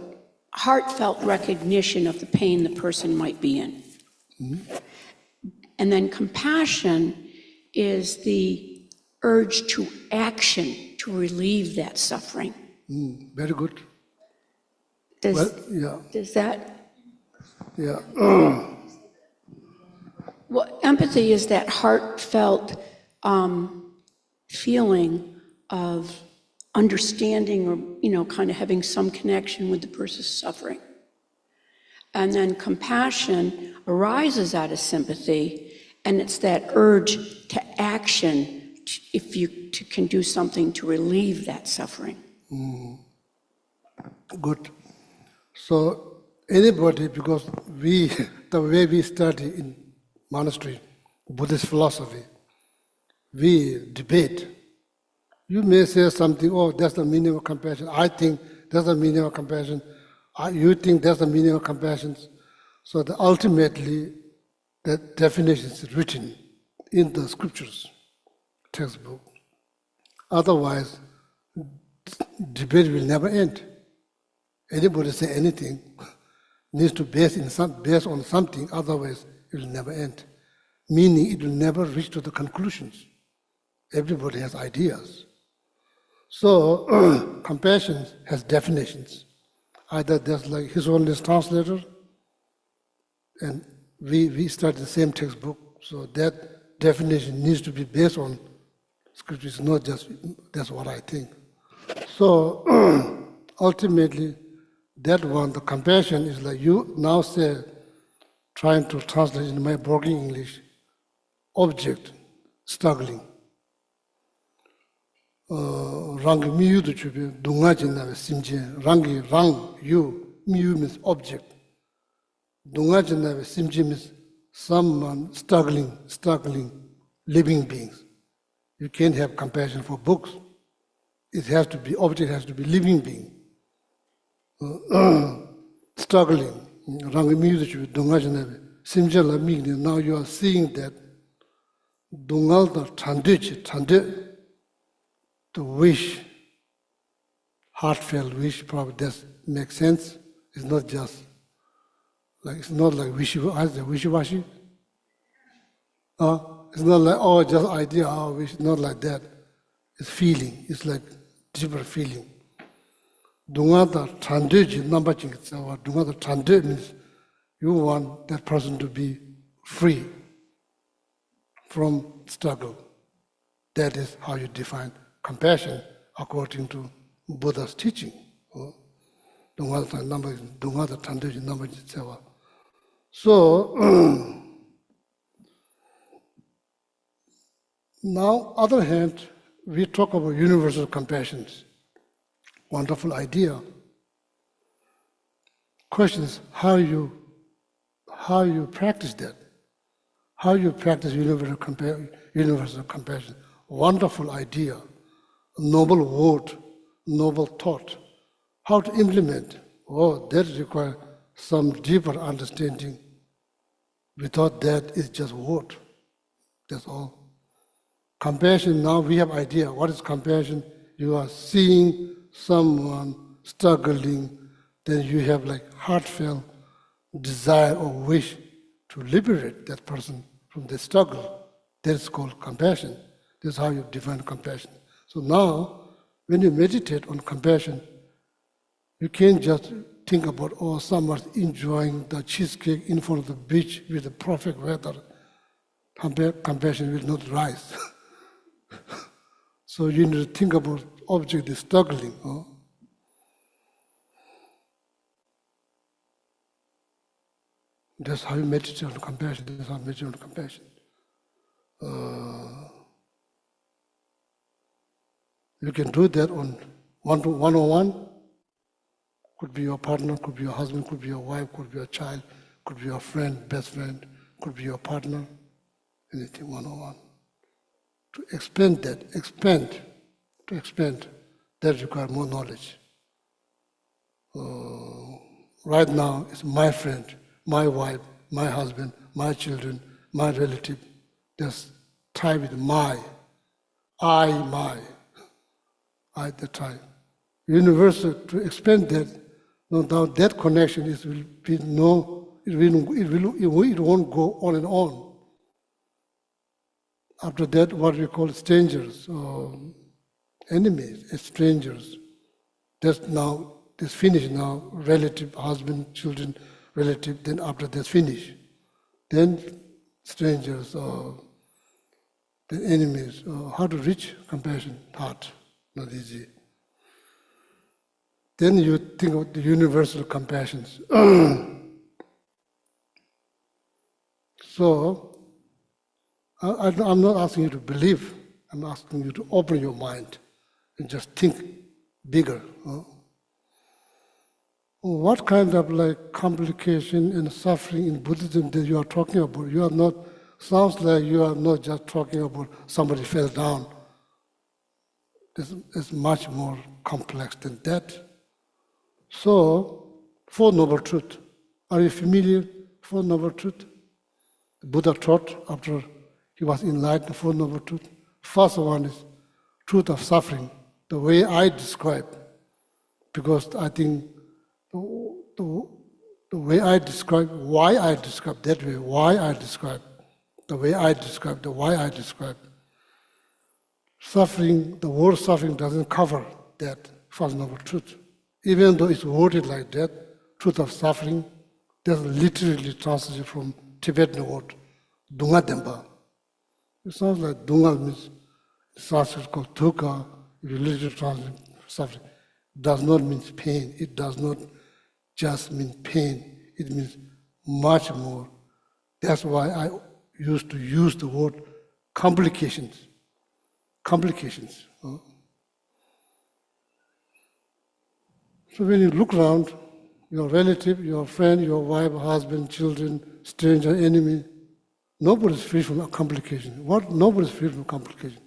heartfelt recognition of the pain the person might be in. And then compassion is the urge to action to relieve that suffering. Very good. Does, Well, yeah, does that, yeah. well, empathy is that heartfelt feeling of understanding or, kind of having some connection with the person's suffering. And then compassion arises out of sympathy, and it's that urge to action if you can do something to relieve that suffering. Good. So anybody, because we, the way we study in monastery, Buddhist philosophy, we debate. You may say something, oh, that's the meaning of compassion. I think that's the meaning of compassion. You think that's the meaning of compassion. So ultimately, the definition is written in the scriptures, textbook. Otherwise, debate will never end. Anybody say anything needs to base on something, otherwise it will never end. Meaning it will never reach to the conclusions. Everybody has ideas. So compassion has definitions. Either there's like His Holiness Translator, and we study the same textbook, so that definition needs to be based on scriptures, not just that's what I think. So ultimately, that one, the compassion is like you now say, trying to translate in my broken English, object, struggling. Rangi miyu tu chupi, dunga jina simje, rangi rang, you, miyu means object. Dunga jina simje means someone struggling, living beings. You can't have compassion for books. It has to be, object has to be living being. Struggling. Rangi miyu tu chupi, dunga jina simje la migni. Now you are seeing that dunga da tande, the wish, heartfelt wish, probably does make sense. It's not just like, it's not like wishy-washy. It's not like, oh, just idea, oh, wish, not like that. It's feeling, it's like deeper feeling. Dunga da tande ji namba ching itself, dunga da tande means you want that person to be free from struggle. That is how you define compassion according to Buddha's teaching. So, now, other hand, we talk about universal compassion. Wonderful idea. Question is how you practice that. How you practice universal compassion. Wonderful idea. Noble word, noble thought. How to implement? Oh, that requires some deeper understanding. Without that, it's just word. That's all. Compassion, now we have idea. What is compassion? You are seeing someone struggling, then you have like heartfelt desire or wish to liberate that person from the struggle. That's called compassion. That's how you define compassion. So now, when you meditate on compassion, you can't just think about, oh, someone's enjoying the cheesecake in front of the beach with the perfect weather. Compassion will not rise. So you need to think about object is struggling. That's how you meditate on compassion. That's how you meditate on compassion. You can do that on one-on-one. Could be your partner, could be your husband, could be your wife, could be your child, could be your friend, best friend, could be your partner, anything one-on-one. To expand, that requires more knowledge. Right now, it's my friend, my wife, my husband, my children, my relative. Just try with my, the time. Universal, to expand that, no doubt that connection will be it won't go on and on. After that, what we call strangers, or enemies, strangers. That's finished now, relative, husband, children, relative, then after that's finished. Then strangers, or then enemies. How to reach compassion? Hard, not easy. Then you think of the universal compassions. So, I'm not asking you to believe, I'm asking you to open your mind and just think bigger. What kind of complication and suffering in Buddhism that you are talking about? You are not, sounds like you are not just talking about somebody fell down. It's much more complex than that. So, Four Noble Truths. Are you familiar with Four Noble Truths? The Buddha taught after he was enlightened, Four Noble Truths. First one is truth of suffering, the way I describe. Because I think the way I describe, why I describe that way, why I describe, the way I describe, the why I describe. Suffering, the word suffering doesn't cover that First Noble Truth. Even though it's worded like that, truth of suffering, that's literally translated from Tibetan word, Kadampa. It sounds like Dunga means Sanskrit called dukkha. If you literally translate suffering, it does not mean pain. It does not just mean pain. It means much more. That's why I used to use the word complications. Complications. So when you look around, your relative, your friend, your wife, husband, children, stranger, enemy, nobody is free from complication. Nobody is free from complication.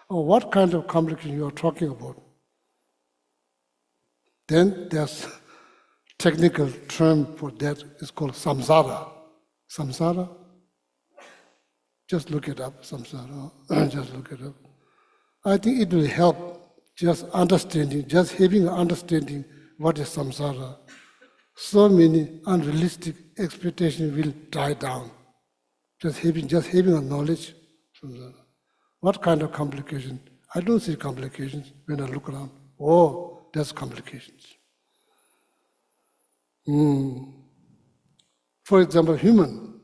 Or what kind of complication you are talking about? Then there's technical term for that. It's called samsara. Samsara? Just look it up, samsara. Just look it up. I think it will help just understanding, just having an understanding what is samsara. So many unrealistic expectations will die down. Just having a knowledge. What kind of complication? I don't see complications when I look around. Oh, there's complications. For example, human.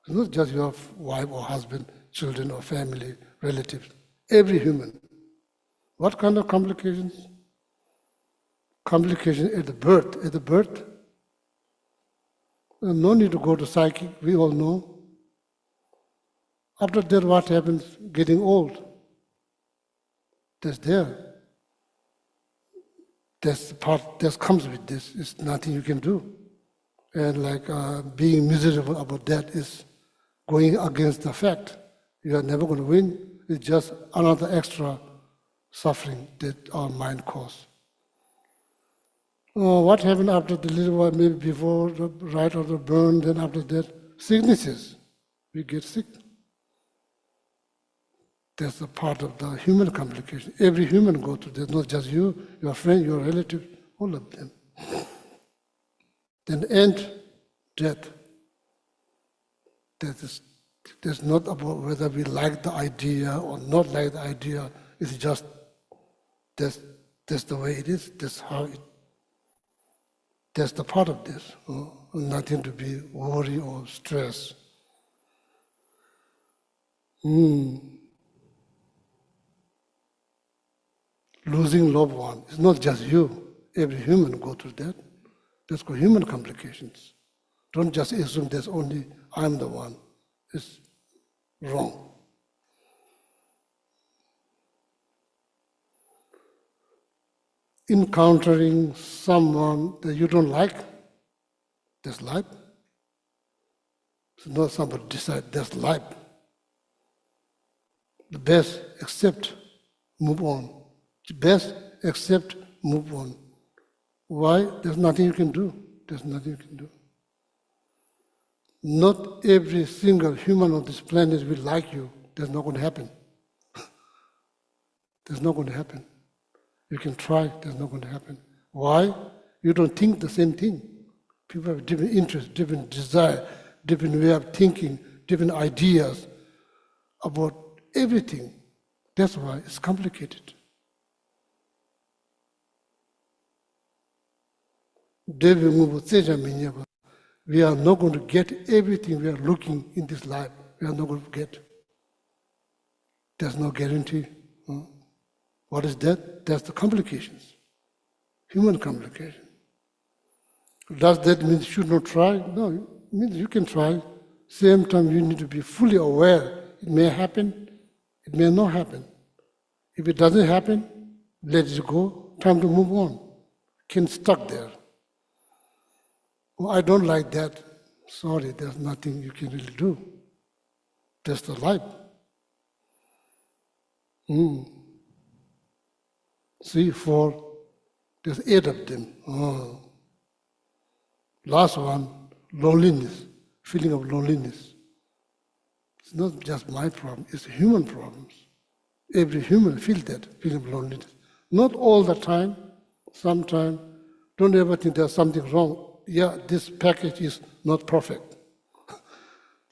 It's not just your wife or husband, children or family, relatives. Every human. What kind of complications? Complication at the birth. At the birth, no need to go to psychic, we all know. After that, what happens? Getting old. That's there. That's the part that comes with this. It's nothing you can do. And being miserable about that is going against the fact. You are never going to win. It's just another extra suffering that our mind causes. What happened after the little while, maybe before, right after burn, then after that? Sicknesses. We get sick. That's a part of the human complication. Every human goes through that, not just you, your friend, your relative, all of them. Then end, death. That's not about whether we like the idea or not like the idea. It's just that's the way it is. That's the part of this. Nothing to be worried or stressed. Losing loved one. It's not just you. Every human goes through that. That's called human complications. Don't just assume there's only I'm the one. It's wrong. Encountering someone that you don't like, that's life. It's not somebody decide that's life. The best, accept, move on. The best, accept, move on. Why? There's nothing you can do. There's nothing you can do. Not every single human on this planet will like you. That's not going to happen. That's not going to happen. You can try, that's not going to happen. Why? You don't think the same thing. People have different interests, different desire, different way of thinking, different ideas about everything. That's why it's complicated. David Mubu, we are not going to get everything we are looking in this life. We are not going to get. There's no guarantee. What is that? That's the complications, human complication. Does that mean you should not try? No, it means you can try. Same time, you need to be fully aware. It may happen, it may not happen. If it doesn't happen, let it go. Time to move on. Can't stuck there. Oh, I don't like that. Sorry, there's nothing you can really do. That's the life. See, there's 8 of them. Last one, loneliness, feeling of loneliness. It's not just my problem, it's human problems. Every human feels that, feeling of loneliness. Not all the time, sometimes. Don't ever think there's something wrong. Yeah, this package is not perfect.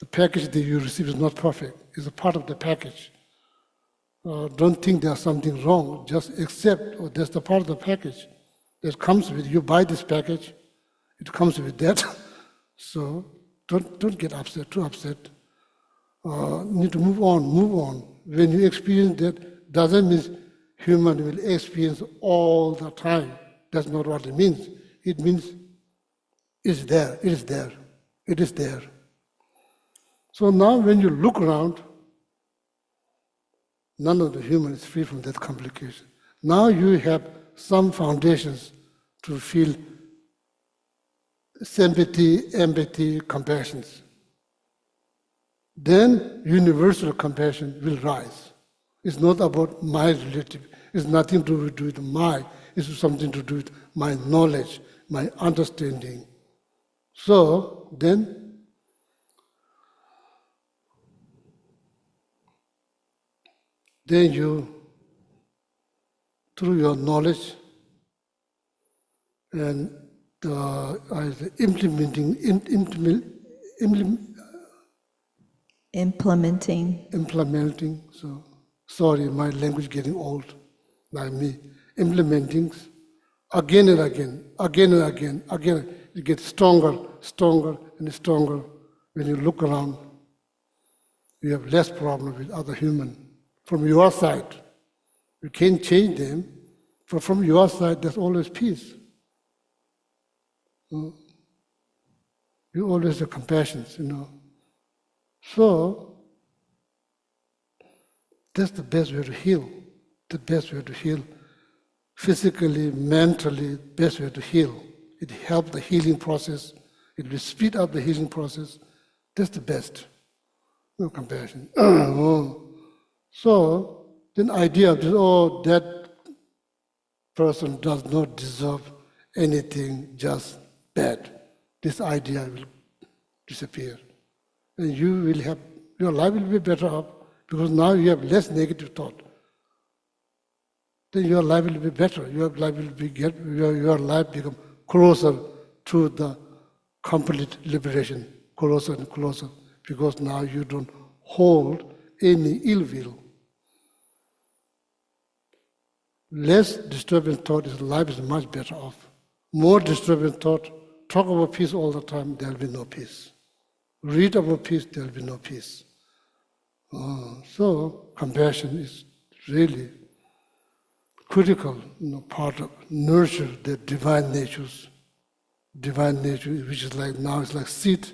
The package that you receive is not perfect. It's a part of the package. Don't think there's something wrong. Just accept, that's the part of the package that comes with you. Buy this package, it comes with that. So don't get upset, too upset. Need to move on. When you experience that, doesn't mean human will experience all the time. That's not what it means. It means it's there, it is there, it is there. So now when you look around, none of the human is free from that complication. Now you have some foundations to feel sympathy, empathy, compassion. Then universal compassion will rise. It's not about my relative. It's nothing to do with my. It's something to do with my knowledge, my understanding. So then, you, through your knowledge and implementing, so sorry, my language getting old, like me, implementing again and again, it gets stronger and stronger. When you look around, you have less problem with other humans. From your side, you can't change them, but from your side, there's always peace. You always have compassion, So, that's the best way to heal. The best way to heal. Physically, mentally, best way to heal. It helps the healing process. It will speed up the healing process. That's the best. Compassion. So, then idea of that person does not deserve anything, just bad. This idea will disappear. And your life will be better off because now you have less negative thought. Then your life will be better. Your life become closer to the complete liberation, closer and closer, because now you don't hold any ill will. Less disturbing thought is life is much better off. More disturbing thought, talk about peace all the time, there will be no peace. Read about peace, there will be no peace. So compassion is really critical part of nurture the divine natures divine nature, which is like now it's like seed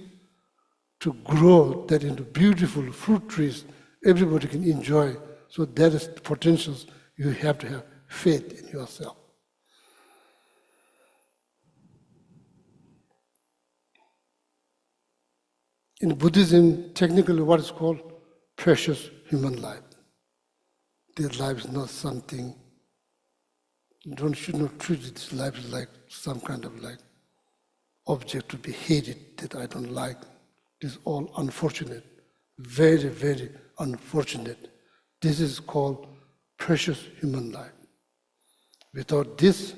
to grow that into beautiful fruit trees everybody can enjoy. So that is the potentials. You have to have faith in yourself. In Buddhism, technically what is called precious human life. Their life is not something, should not treat this life like some kind of like object to be hated that I don't like. This is all unfortunate, very, very unfortunate. This is called precious human life. Without this,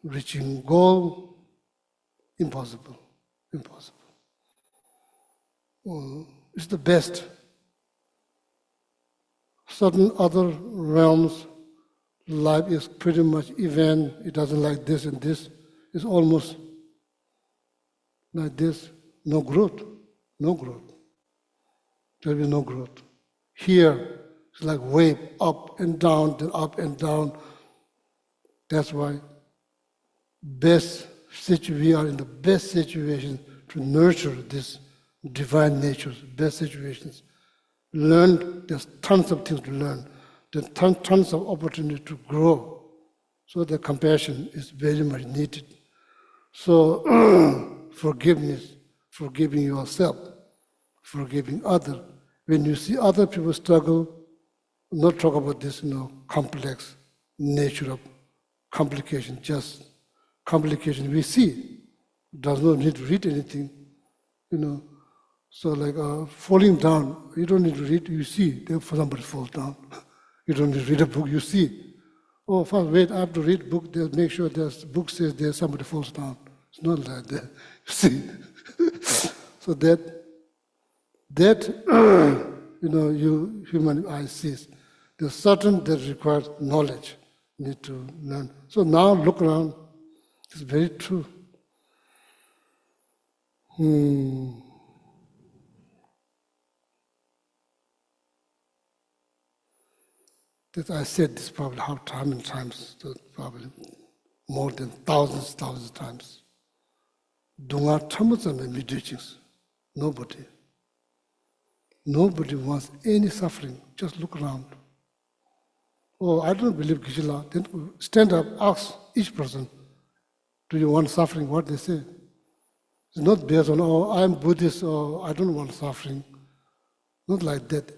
reaching goal, impossible, impossible. It's the best. Certain other realms, life is pretty much even. It doesn't like this and this. It's almost like this. No growth, no growth. There will be no growth. Here, it's like wave up and down, then up and down. That's why we are in the best situation to nurture this divine natures, best situations. Learn, there's tons of things to learn. There's tons of opportunity to grow. So the compassion is very much needed. So forgiveness, forgiving yourself, forgiving others. When you see other people struggle, not talk about this, complex nature of complication, just complication we see. Does not need to read anything, So like falling down, you don't need to read, you see, therefore somebody falls down. You don't need to read a book, you see. Oh, first wait, I have to read book, make sure the book says there somebody falls down. It's not like that, you see. So that you human eye sees. There's certain that requires knowledge, need to learn. So now look around, it's very true. That I said this probably how many times, probably more than thousands of times. Dunga tamutsame meditations. Nobody wants any suffering. Just look around. Oh, I don't believe Gishila. Then stand up, ask each person, do you want suffering? What they say. It's not based on, oh, I'm Buddhist, or I don't want suffering. Not like that.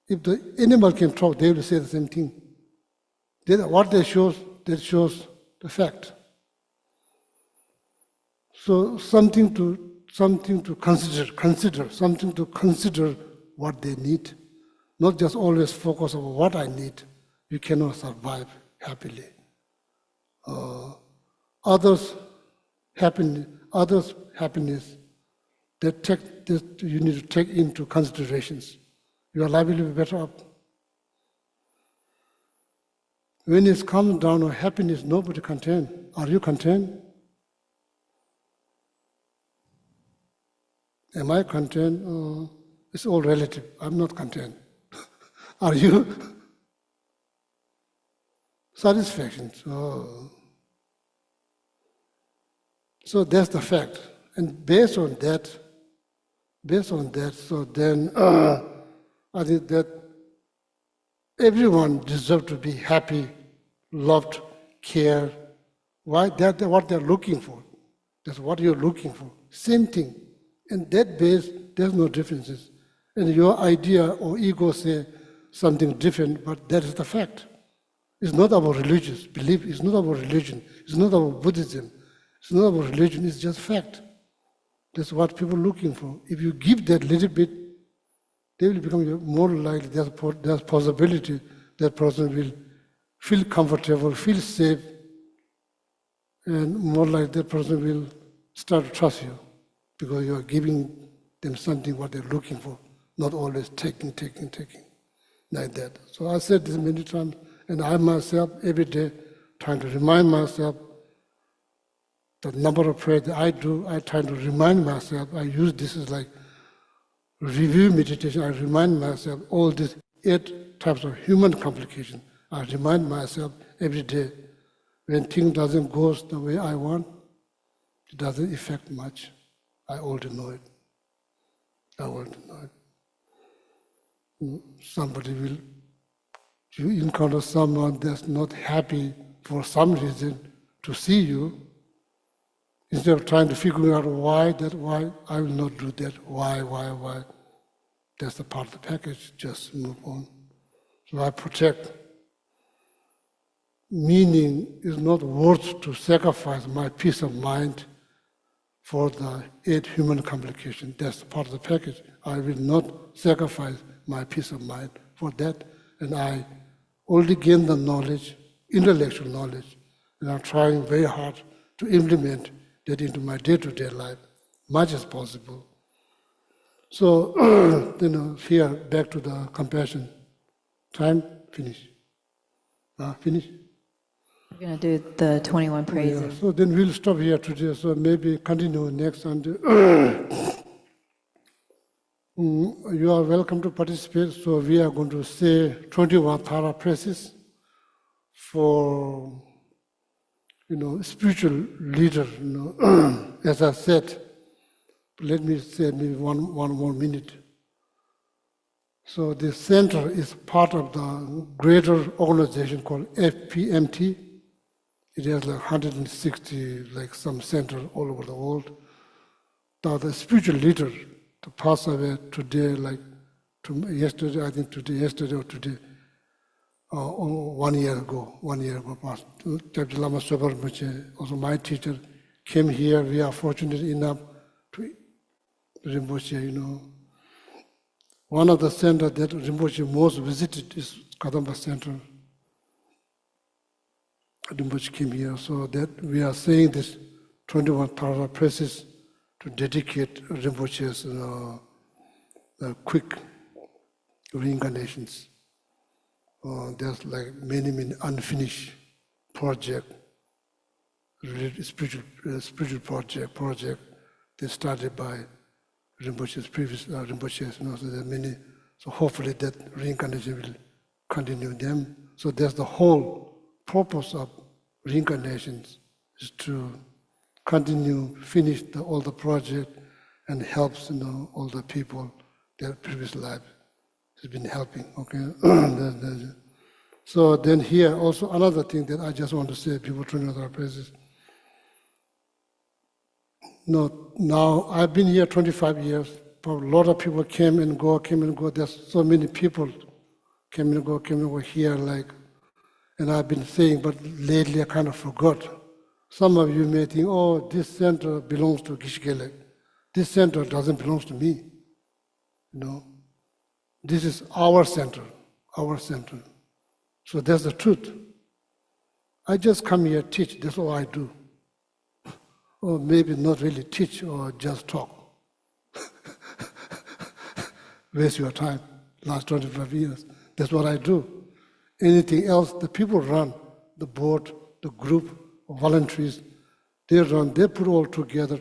If the animal can talk, they will say the same thing. What they shows, that shows the fact. So something to consider what they need. Not just always focus on what I need. You cannot survive happily. Others' happiness, that you need to take into considerations. Your life will be better up. When it's calm down or happiness, nobody content. Are you content? Am I content? It's all relative. I'm not content. Are you? Satisfaction. So that's the fact. And based on that, so then I think that everyone deserves to be happy, loved, cared. Why? That's what they're looking for. That's what you're looking for. Same thing. And that base, there's no differences. And your idea or ego say something different, but that is the fact. It's not about religious belief. It's not about religion. It's not about Buddhism. It's not about religion. It's just fact. That's what people are looking for. If you give that little bit, they will become more likely. There's possibility that person will feel comfortable, feel safe, and more likely that person will start to trust you because you are giving them something what they're looking for, not always taking, like that. So I said this many times, and I myself every day trying to remind myself the number of prayers that I do, I try to remind myself, I use this as like review meditation, I remind myself all these 8 types of human complications. I remind myself every day When things doesn't go the way I want, it doesn't affect much. I already know it. I already know it. Somebody will, you encounter someone that's not happy for some reason to see you, instead of trying to figure out why, I will not do that, why. That's the part of the package, just move on. So I protect. Meaning is not worth to sacrifice my peace of mind for the 8 human complications. That's part of the package. I will not sacrifice my peace of mind for that. And I already gained the knowledge, intellectual knowledge, and I'm trying very hard to implement that into my day-to-day life, much as possible. So, here, back to the compassion. Time, finish. Finish? We're going to do the 21 praises. Yeah, so then we'll stop here today, so maybe continue next Sunday. You are welcome to participate, so we are going to say 21 Thara praises for, spiritual leader, as I said. Let me say maybe one more minute. So the center is part of the greater organization called FPMT. It has like 160 some centers all over the world. Now the spiritual leader to pass away today, yesterday or today, 1 year ago passed. Dr. Lama Sobar Muche, also my teacher, came here. We are fortunate enough to Rinpoche, One of the centers that Rinpoche most visited is Kadampa Center. Rinpoche came here, so that we are saying this 21 Thara praises to dedicate Rinpoche's quick reincarnations. There's many unfinished project, spiritual project that started by Rinpoche's previous Rinpoches. So there are many. So hopefully that reincarnation will continue them. So that's the whole purpose of reincarnations, is to continue, finish all the project and helps all the people their previous life has been helping. Okay. So then here also another thing that I just want to say before turning to our praises. No, now I've been here 25 years. A lot of people came and go. There's so many people came and go here, and I've been saying, but lately I kind of forgot. Some of you may think, oh, this center belongs to Gishgele. This center doesn't belong to me. This is our center. So that's the truth. I just come here, teach, that's all I do. Or maybe not really teach or just talk. Waste your time, last 25 years. That's what I do. Anything else, the people run, the board, the group, volunteers, they run, they put all together.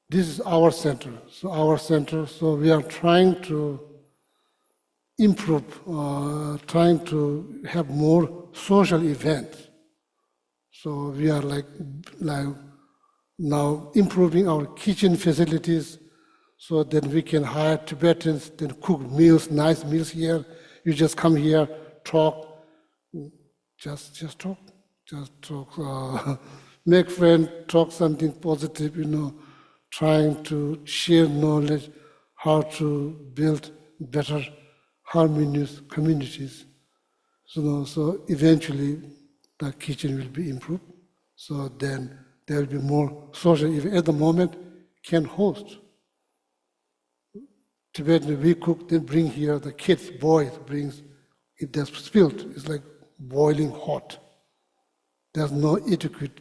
This is our center. So we are trying to improve, trying to have more social events. So we are now improving our kitchen facilities so that we can hire Tibetans, then cook meals, nice meals here. You just come here, talk, just talk, make friends, talk something positive, trying to share knowledge, how to build better harmonious communities. So eventually the kitchen will be improved. So then there will be more social events. At the moment, can host. Tibetan, we cook, then bring here, the kids, boys, brings, if there's spilled, it's like boiling hot. There's no adequate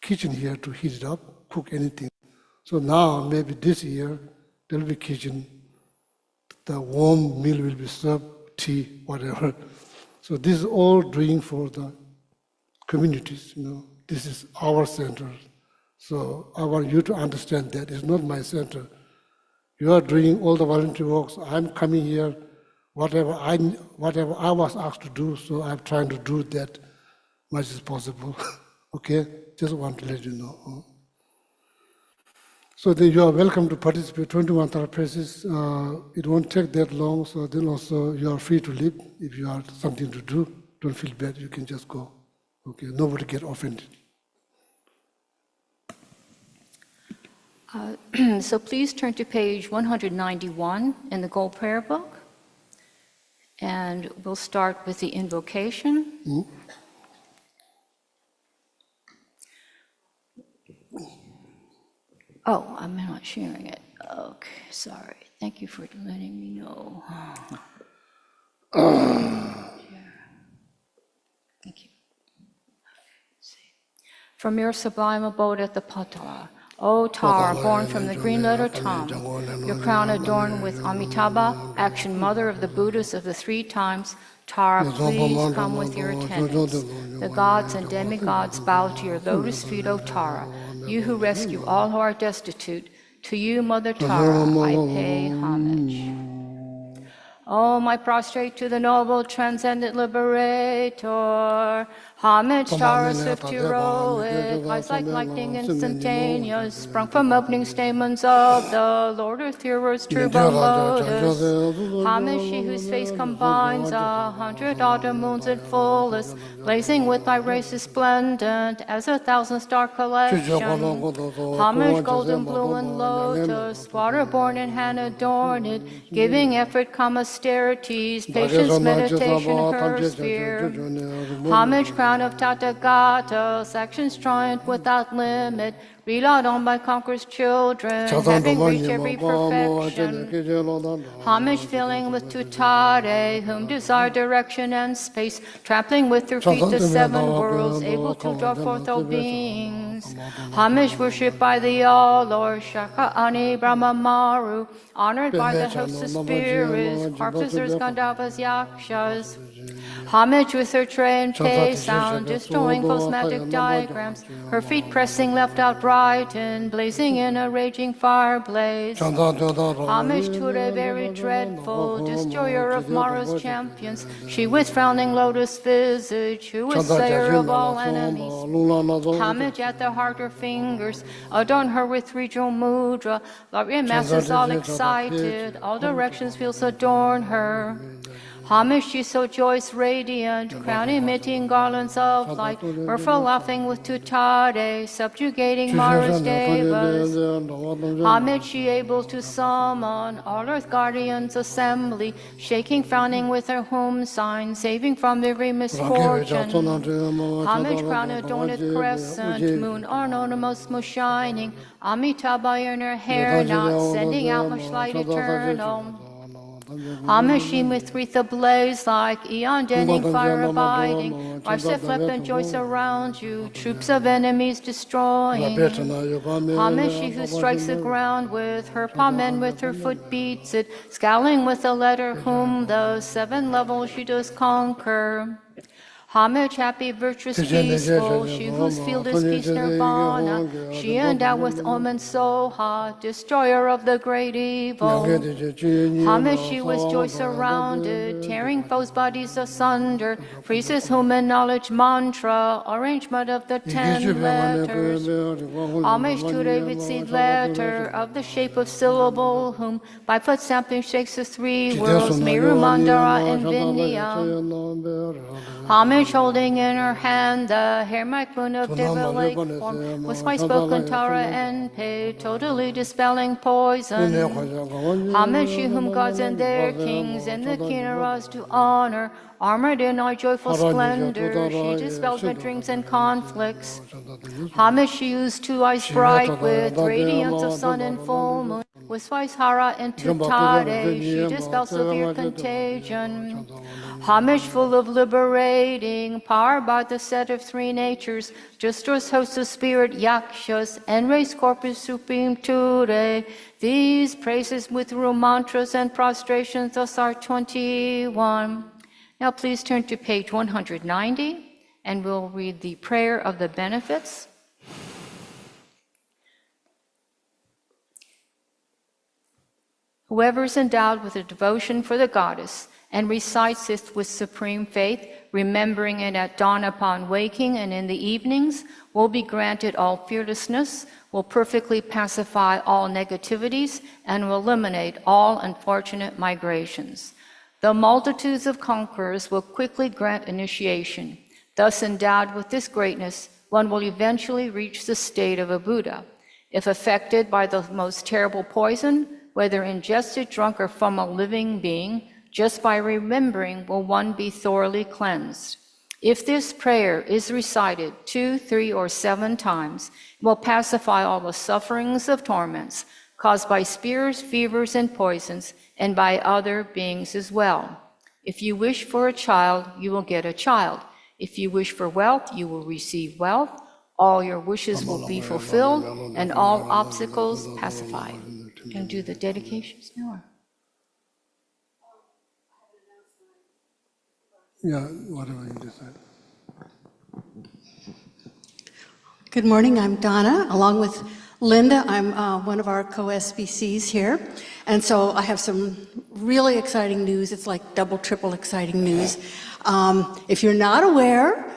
kitchen here to heat it up, cook anything. So now, maybe this year, there'll be kitchen, the warm meal will be served, tea, whatever. So this is all doing for the communities, This is our center. So I want you to understand that it's not my center. You are doing all the volunteer works. I'm coming here, whatever I was asked to do, so I'm trying to do that much as possible. Okay, just want to let you know. So then you are welcome to participate 21 therapies. It won't take that long, so then also you are free to leave. If you have something to do, don't feel bad, you can just go. Okay, nobody get offended. So please turn to page 191 in the Gold Prayer Book. And we'll start with the invocation. Oh, I'm not sharing it. Okay, sorry. Thank you for letting me know. Thank you. From your sublime abode at the Patara, O Tara, born from the green letter Tam, your crown adorned with Amitabha, action mother of the Buddhas of the three times, Tara, please come with your attendants. The gods and demigods bow to your lotus feet, O Tara. You who rescue all who are destitute, to you, Mother Tara, I pay homage. Oh, my prostrate to the noble transcendent liberator. Homage, Tara, swift heroic, eyes like lightning instantaneous, sprung from opening stamens of the Lord Earth hearer's true born lotus. Homage, she whose face combines 100 autumn moons in fullest, blazing with thy rays resplendent as 1,000 star collection. Homage, golden blue and lotus, water-born and hand-adorned, giving effort, austerities, patience, meditation, her sphere. Homage, crown of Tathagatas, actions triumph without limit, relied on by conquerors' children, having reached every perfection. Homage filling with tutare, whom desire direction and space, trampling with her feet the seven worlds, able to draw forth all beings. Homage worshipped by the all-Lord, Shaka, Ani, Brahma, Maru, honored by the host of spirits, harpisters, Gandharvas, Yakshas. Homage with her tray and pay sound, destroying false magic diagrams, her feet pressing left out right and blazing in a raging fire blaze. Homage to the very dreadful, destroyer of Mara's champions, she with frowning lotus visage, who was slayer of all enemies. Homage at the heart her fingers, adorn her with regional mudra, Larya masses all excited, all directions wheels adorn her. Homage, she so joyous radiant, crown emitting garlands of light, mirthful laughing with tutare, subjugating Mara's devas. Homage, she able to summon all earth guardians assembly, shaking, frowning with her home sign, saving from every misfortune. Homage, crown adorned with crescent, moon anonymous, most shining, Amitabha in her hair knot, sending out much light eternal. Homage, she with wreath ablaze like eon denning fire abiding, wives that flip and joy around you, troops of enemies destroying. Homage, she who strikes the ground with her palm and with her foot beats it, scowling with the letter whom the 7 levels she does conquer. Homage, happy, virtuous, peaceful, she whose field is peace nirvana, she endowed with Om and Soha, destroyer of the great evil. Homage, she was joy surrounded, tearing foes' bodies asunder, freezes whom in knowledge mantra, arrangement of the 10 letters. Homage to the Vitsi letter of the shape of syllable, whom by foot stamping shakes the 3 worlds, Meru, Mandara, and Vindhya. Homage, holding in her hand the hair moon of Deva lake form, with white spoken Tara and Pe, totally dispelling poison. Homage, she whom gods and their kings and the Kinnaras do honor, armored in our joyful splendor, she dispels my dreams and conflicts. Homage, she used 2 eyes bright with radiance of sun and full moon, with Swaishara and Tutare, she dispels severe contagion. Homage full of liberating, power by the set of 3 natures, justrous hosts of spirit yakshas, and race corpus supreme ture. These praises with room mantras and prostrations thus are 21. Now please turn to page 190, and we'll read the prayer of the benefits. Whoever is endowed with a devotion for the goddess and recites this with supreme faith, remembering it at dawn upon waking and in the evenings, will be granted all fearlessness, will perfectly pacify all negativities, and will eliminate all unfortunate migrations. The multitudes of conquerors will quickly grant initiation. Thus endowed with this greatness, one will eventually reach the state of a Buddha. If affected by the most terrible poison, whether ingested, drunk, or from a living being, just by remembering will one be thoroughly cleansed. If this prayer is recited 2, 3, or 7 times, it will pacify all the sufferings of torments caused by spears, fevers, and poisons, and by other beings as well. If you wish for a child, you will get a child. If you wish for wealth, you will receive wealth. All your wishes will be fulfilled, and all obstacles pacified. Can I do the dedications now? Or? Yeah, whatever you decide. Good morning, I'm Donna. Along with Linda, I'm one of our co-SBCs here. And so I have some really exciting news. It's like double, triple exciting news. If you're not aware,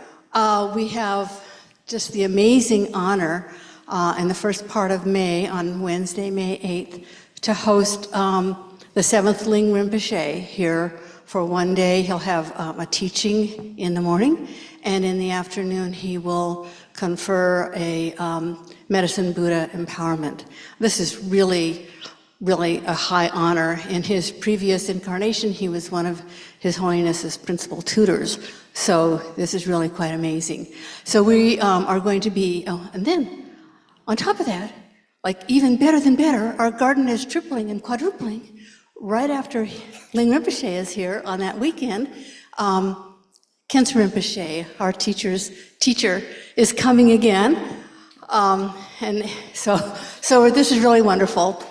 we have just the amazing honor in the first part of May, on Wednesday, May 8th, to host the 7th Ling Rinpoche here for one day. He'll have a teaching in the morning, and in the afternoon he will confer a Medicine Buddha empowerment. This is really a high honor. In his previous incarnation, he was one of His Holiness's principal tutors. So this is really quite amazing. So we are going to be, and then on top of that, like even better than better, our garden is tripling and quadrupling. Right after Ling Rinpoche is here on that weekend, Khensa Rinpoche, our teacher, is coming again. And so this is really wonderful.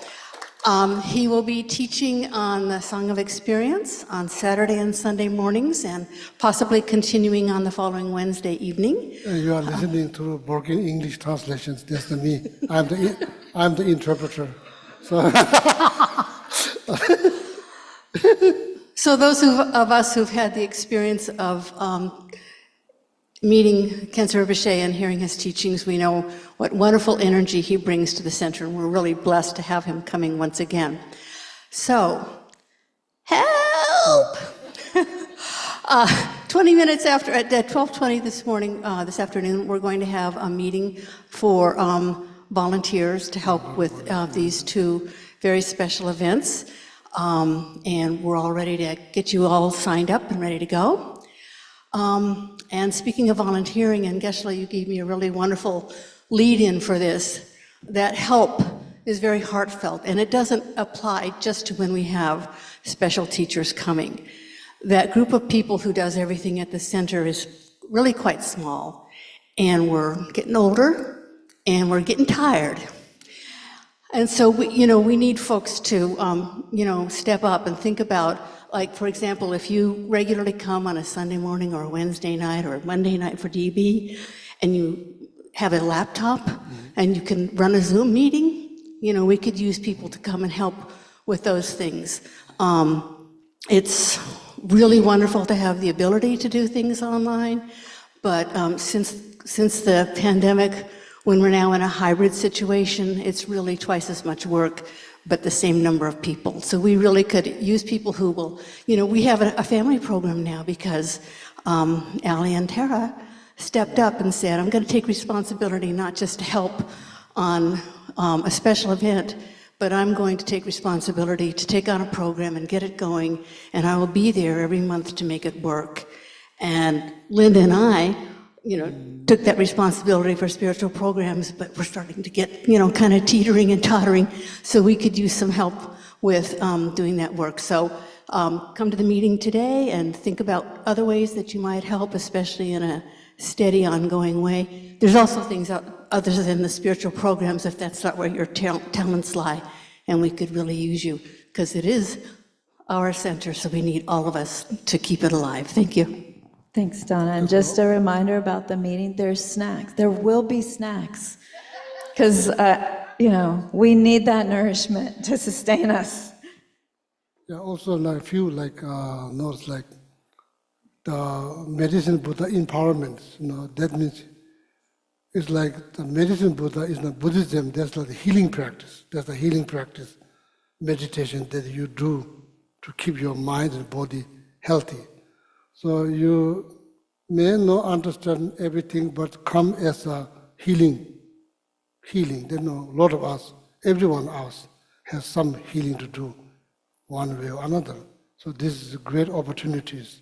He will be teaching on the Song of Experience on Saturday and Sunday mornings, and possibly continuing on the following Wednesday evening. You are listening to broken English translations. That's me. I'm the interpreter. So those of us who've had the experience of meeting Khensa Rinpoche and hearing his teachings, we know what wonderful energy he brings to the center, and we're really blessed to have him coming once again. So, help! 20 minutes after, at 12:20 this afternoon, we're going to have a meeting for volunteers to help with these 2 very special events. And we're all ready to get you all signed up and ready to go. And speaking of volunteering, and Geshe, you gave me a really wonderful lead-in for this. That help is very heartfelt, and it doesn't apply just to when we have special teachers coming. That group of people who does everything at the center is really quite small, and we're getting older, and we're getting tired. And so, we need folks to, step up and think about, like, for example, if you regularly come on a Sunday morning or a Wednesday night or a Monday night for DB, and you have a laptop and you can run a Zoom meeting, we could use people to come and help with those things. It's really wonderful to have the ability to do things online, but since the pandemic, when we're now in a hybrid situation, it's really twice as much work, but the same number of people. So we really could use people who will, we have a family program now because Ali and Tara stepped up and said, I'm going to take responsibility not just to help on a special event, but I'm going to take responsibility to take on a program and get it going, and I will be there every month to make it work. And Linda and I, took that responsibility for spiritual programs, but we're starting to get, kind of teetering and tottering, so we could use some help with doing that work. So come to the meeting today and think about other ways that you might help, especially in a steady, ongoing way. There's also things other than the spiritual programs, if that's not where your talents lie, and we could really use you, because it is our center, so we need all of us to keep it alive. Thank you. Thanks, Donna. And just a reminder about the meeting, there's snacks. There will be snacks. Because, we need that nourishment to sustain us. Yeah, also like few like notes like the medicine Buddha empowerment. That means it's like the medicine Buddha is not Buddhism. That's like a healing practice. That's a healing practice, meditation that you do to keep your mind and body healthy. So you may not understand everything, but come as a healing. Healing. Then a lot of us, everyone else, has some healing to do, one way or another. So this is a great opportunities.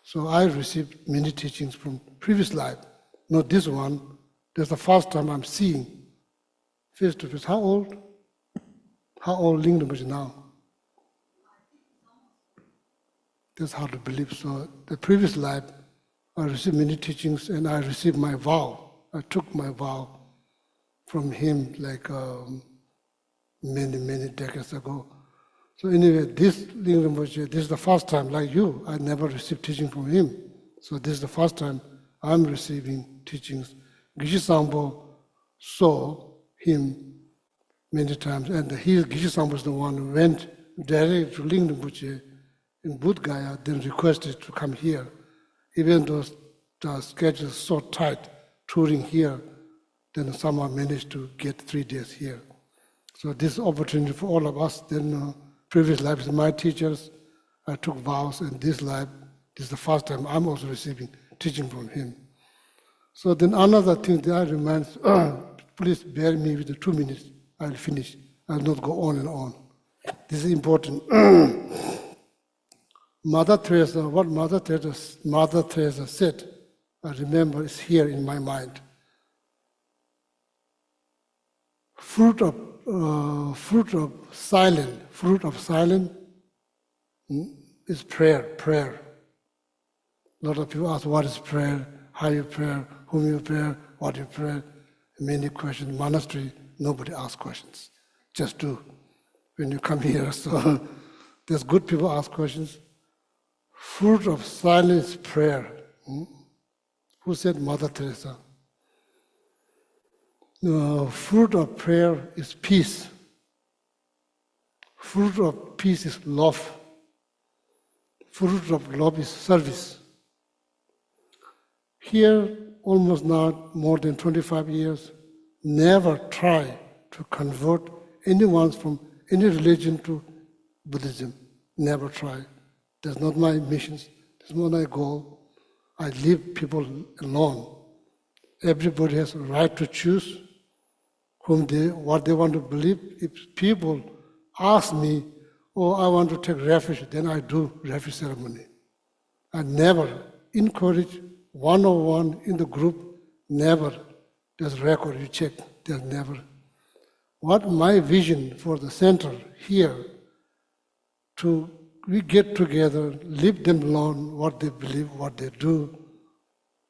So I received many teachings from previous life, not this one. That's the first time I'm seeing face to face. How old? How old Lingdom is now? That's hard to believe. So the previous life, I received many teachings, and I received my vow. I took my vow from him like many decades ago. So anyway, this Lingdom Rinpoche, this is the first time, like you, I never received teaching from him. So this is the first time I'm receiving teachings. Geshe Sampo saw him many times, and Geshe Sampo is the one who went directly to Lingdom Rinpoche in Bodh Gaya, then requested to come here. Even though the schedule is so tight, touring here, then somehow managed to get 3 days here. So this opportunity for all of us. Then previous lives, my teachers, I took vows, and this life, this is the first time I'm also receiving teaching from him. So then another thing that I remind, please bear me with the 2 minutes, I'll finish. I'll not go on and on. This is important. Mother Teresa, what Mother Teresa said, I remember is here in my mind. Fruit of silence is prayer. A lot of people ask, what is prayer? How you pray? Whom you pray? What you pray? Many questions. Monastery, nobody asks questions. Just do. When you come here, so there's good people ask questions. Fruit of silence is prayer. Who said Mother Teresa? Fruit of prayer is peace. Fruit of peace is love. Fruit of love is service. Here, almost now more than 25 years, never try to convert anyone from any religion to Buddhism. Never try. That's not my mission. That's not my goal. I leave people alone. Everybody has a right to choose what they want to believe. If people ask me, oh, I want to take refuge, then I do refuge ceremony. I never encourage one-on-one in the group, never. There's record, you check, there's never. What my vision for the center here, we get together, leave them alone, what they believe, what they do,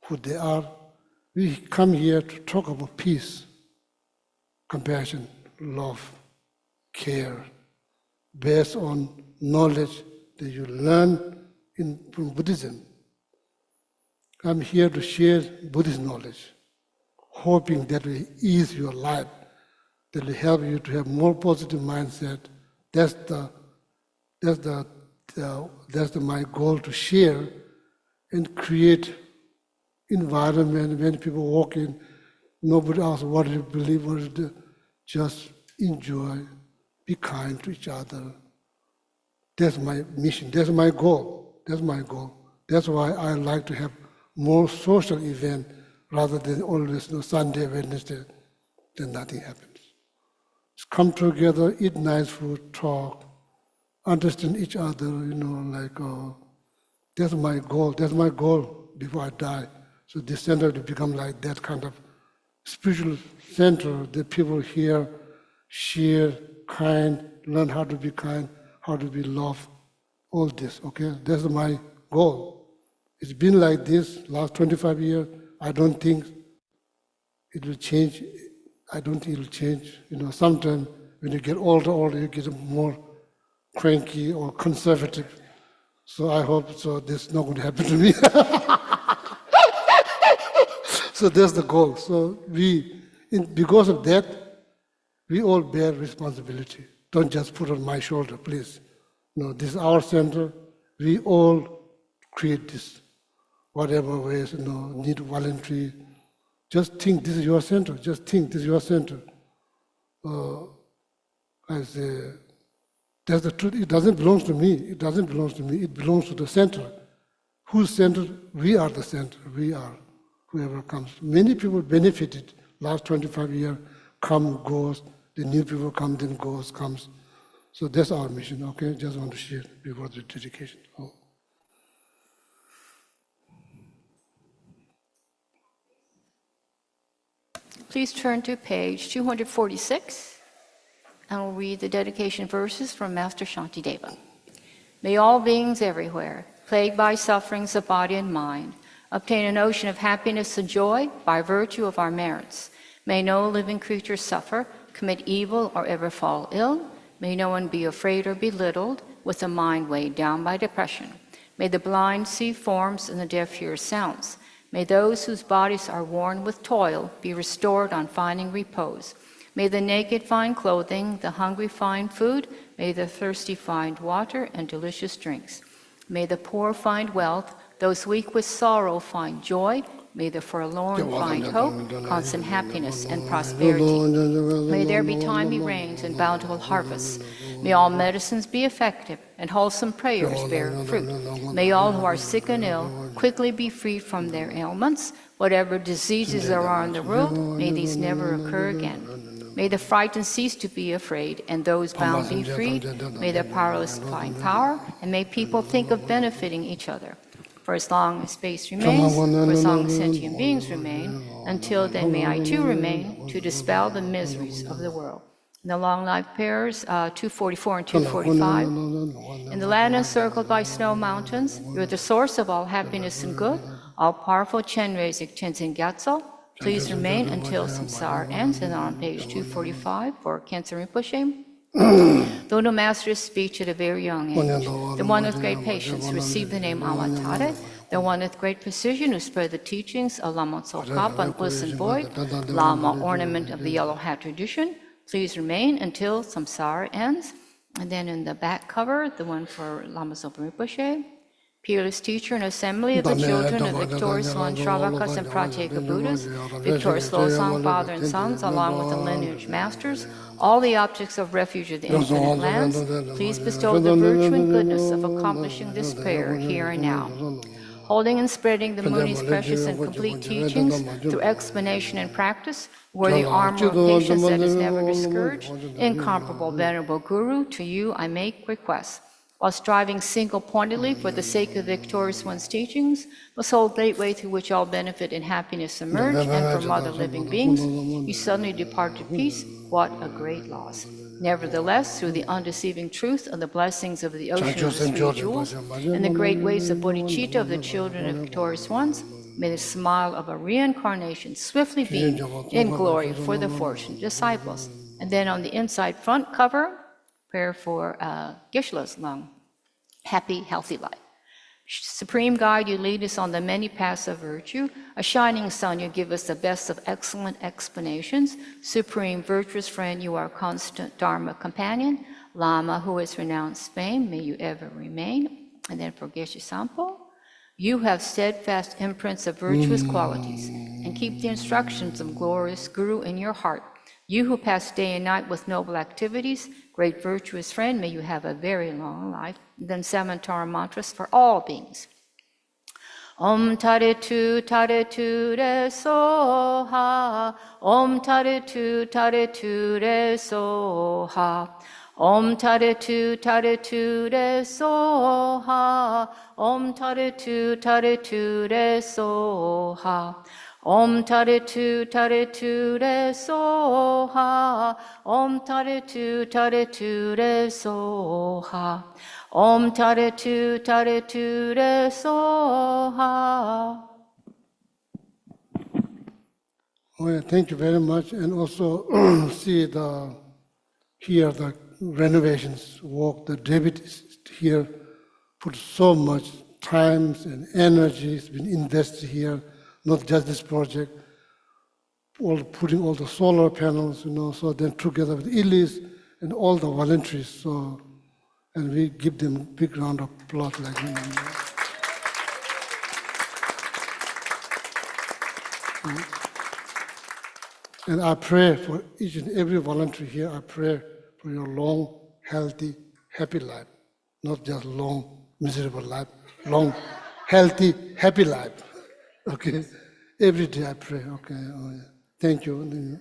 who they are. We come here to talk about peace, compassion, love, care, based on knowledge that you learn from Buddhism. I'm here to share Buddhist knowledge, hoping that will ease your life, that will help you to have more positive mindset. That's my goal, to share and create environment when people walk in. Nobody asks what do you believe, what is the, just enjoy, be kind to each other. That's my mission, that's my goal, that's my goal. That's why I like to have more social event rather than always Sunday, Wednesday, then nothing happens. Just come together, eat nice food, talk, understand each other, that's my goal before I die. So this center to become like that kind of spiritual center that people here share, kind, learn how to be kind, how to be loved, all this, okay? That's my goal. It's been like this last 25 years. I don't think it will change. I don't think it will change. Sometimes when you get older, you get more cranky or conservative. So I hope this is not going to happen to me. So that's the goal. So because of that, we all bear responsibility. Don't just put on my shoulder, please. This is our center. We all create this, whatever ways, need voluntary. Just think this is your center. Just think this is your center. I say, that's the truth. It doesn't belong to me. It doesn't belong to me. It belongs to the center. Whose center? We are the center. We are. Whoever comes. Many people benefited. Last 25 years, come, goes. The new people come, then goes, comes. So that's our mission, okay? Just want to share before the dedication. Oh. Please turn to page 246, and we'll read the dedication verses from Master Shantideva. May all beings everywhere, plagued by sufferings of body and mind, obtain an ocean of happiness and joy by virtue of our merits. May no living creature suffer, commit evil, or ever fall ill. May no one be afraid or belittled with a mind weighed down by depression. May the blind see forms and the deaf hear sounds. May those whose bodies are worn with toil be restored on finding repose. May the naked find clothing, the hungry find food. May the thirsty find water and delicious drinks. May the poor find wealth, those weak with sorrow find joy. May the forlorn find hope, constant happiness, and prosperity. May there be timely rains and bountiful harvests. May all medicines be effective and wholesome prayers bear fruit. May all who are sick and ill quickly be freed from their ailments. Whatever diseases there are in the world, may these never occur again. May the frightened cease to be afraid, and those bound be freed. May the powerless find power, and may people think of benefiting each other. For as long as space remains, for as long as sentient beings remain, until then may I too remain to dispel the miseries of the world. In the long life prayers, 244 and 245. In the land encircled by snow mountains, you are the source of all happiness and good. All powerful Chenrezig Tenzin Gyatso, please remain until samsara ends. And on page 245 for Khyentse Rinpoche. Though no master's speech at a very young age, the one with great patience received the name Amatare, the one with great precision who spread the teachings of Lama Tsongkhapa on Bliss and Void, Lama ornament of the yellow hat tradition, please remain until samsara ends. And then in the back cover, the one for Lama Zopa Rinpoche, peerless teacher and assembly of the children of victorious Lon Shravakas and Pratyeka Buddhas, victorious Losang father and sons, along with the lineage masters, all the objects of refuge of the infinite lands, please bestow the virtue and goodness of accomplishing this prayer here and now. Holding and spreading the Muni's precious and complete teachings through explanation and practice, worthy armor of patience that is never discouraged, incomparable venerable Guru, to you I make request. While striving single-pointedly for the sake of the victorious one's teachings, the sole gateway through which all benefit and happiness emerge, and from other living beings, you suddenly depart to peace. What a great loss. Nevertheless, through the undeceiving truth of the blessings of the ocean of the three jewels, and the great ways of bodhicitta of the children of victorious ones, may the smile of a reincarnation swiftly beam in glory for the fortunate disciples. And then on the inside front cover, prayer for Geshe-la's long, happy, healthy life. Supreme Guide, you lead us on the many paths of virtue. A shining sun, you give us the best of excellent explanations. Supreme virtuous friend, you are constant Dharma companion. Lama, who has renounced fame, may you ever remain. And then for Geshe Sampo, you have steadfast imprints of virtuous qualities, and keep the instructions of glorious Guru in your heart. You who pass day and night with noble activities, great virtuous friend, may you have a very long life. And then 7 Tara mantras for all beings. Om Tare Tu Re Soha. Om Tare Tu Re Soha. Om Tare Tu Re Soha. Om Tare Tu Re Soha. Om Tare Tu Re Soha. Om Tare Tu Re Soha. Om Tare Tu Re Soha. Oh, yeah, thank you very much. And also see here the renovations work. The David is here put so much time and energy has been invested here. Not just this project, putting all the solar panels, so then together with Elise and all the volunteers. So, And we give them a big round of applause. Like, and I pray for each and every volunteer here. I pray for your long, healthy, happy life. Not just long, miserable life. Long, healthy, happy life. Okay? Every day I pray. Okay? Oh, yeah. Thank you.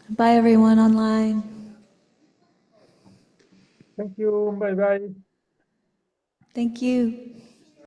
Bye, everyone online. Thank you. Bye bye. Thank you.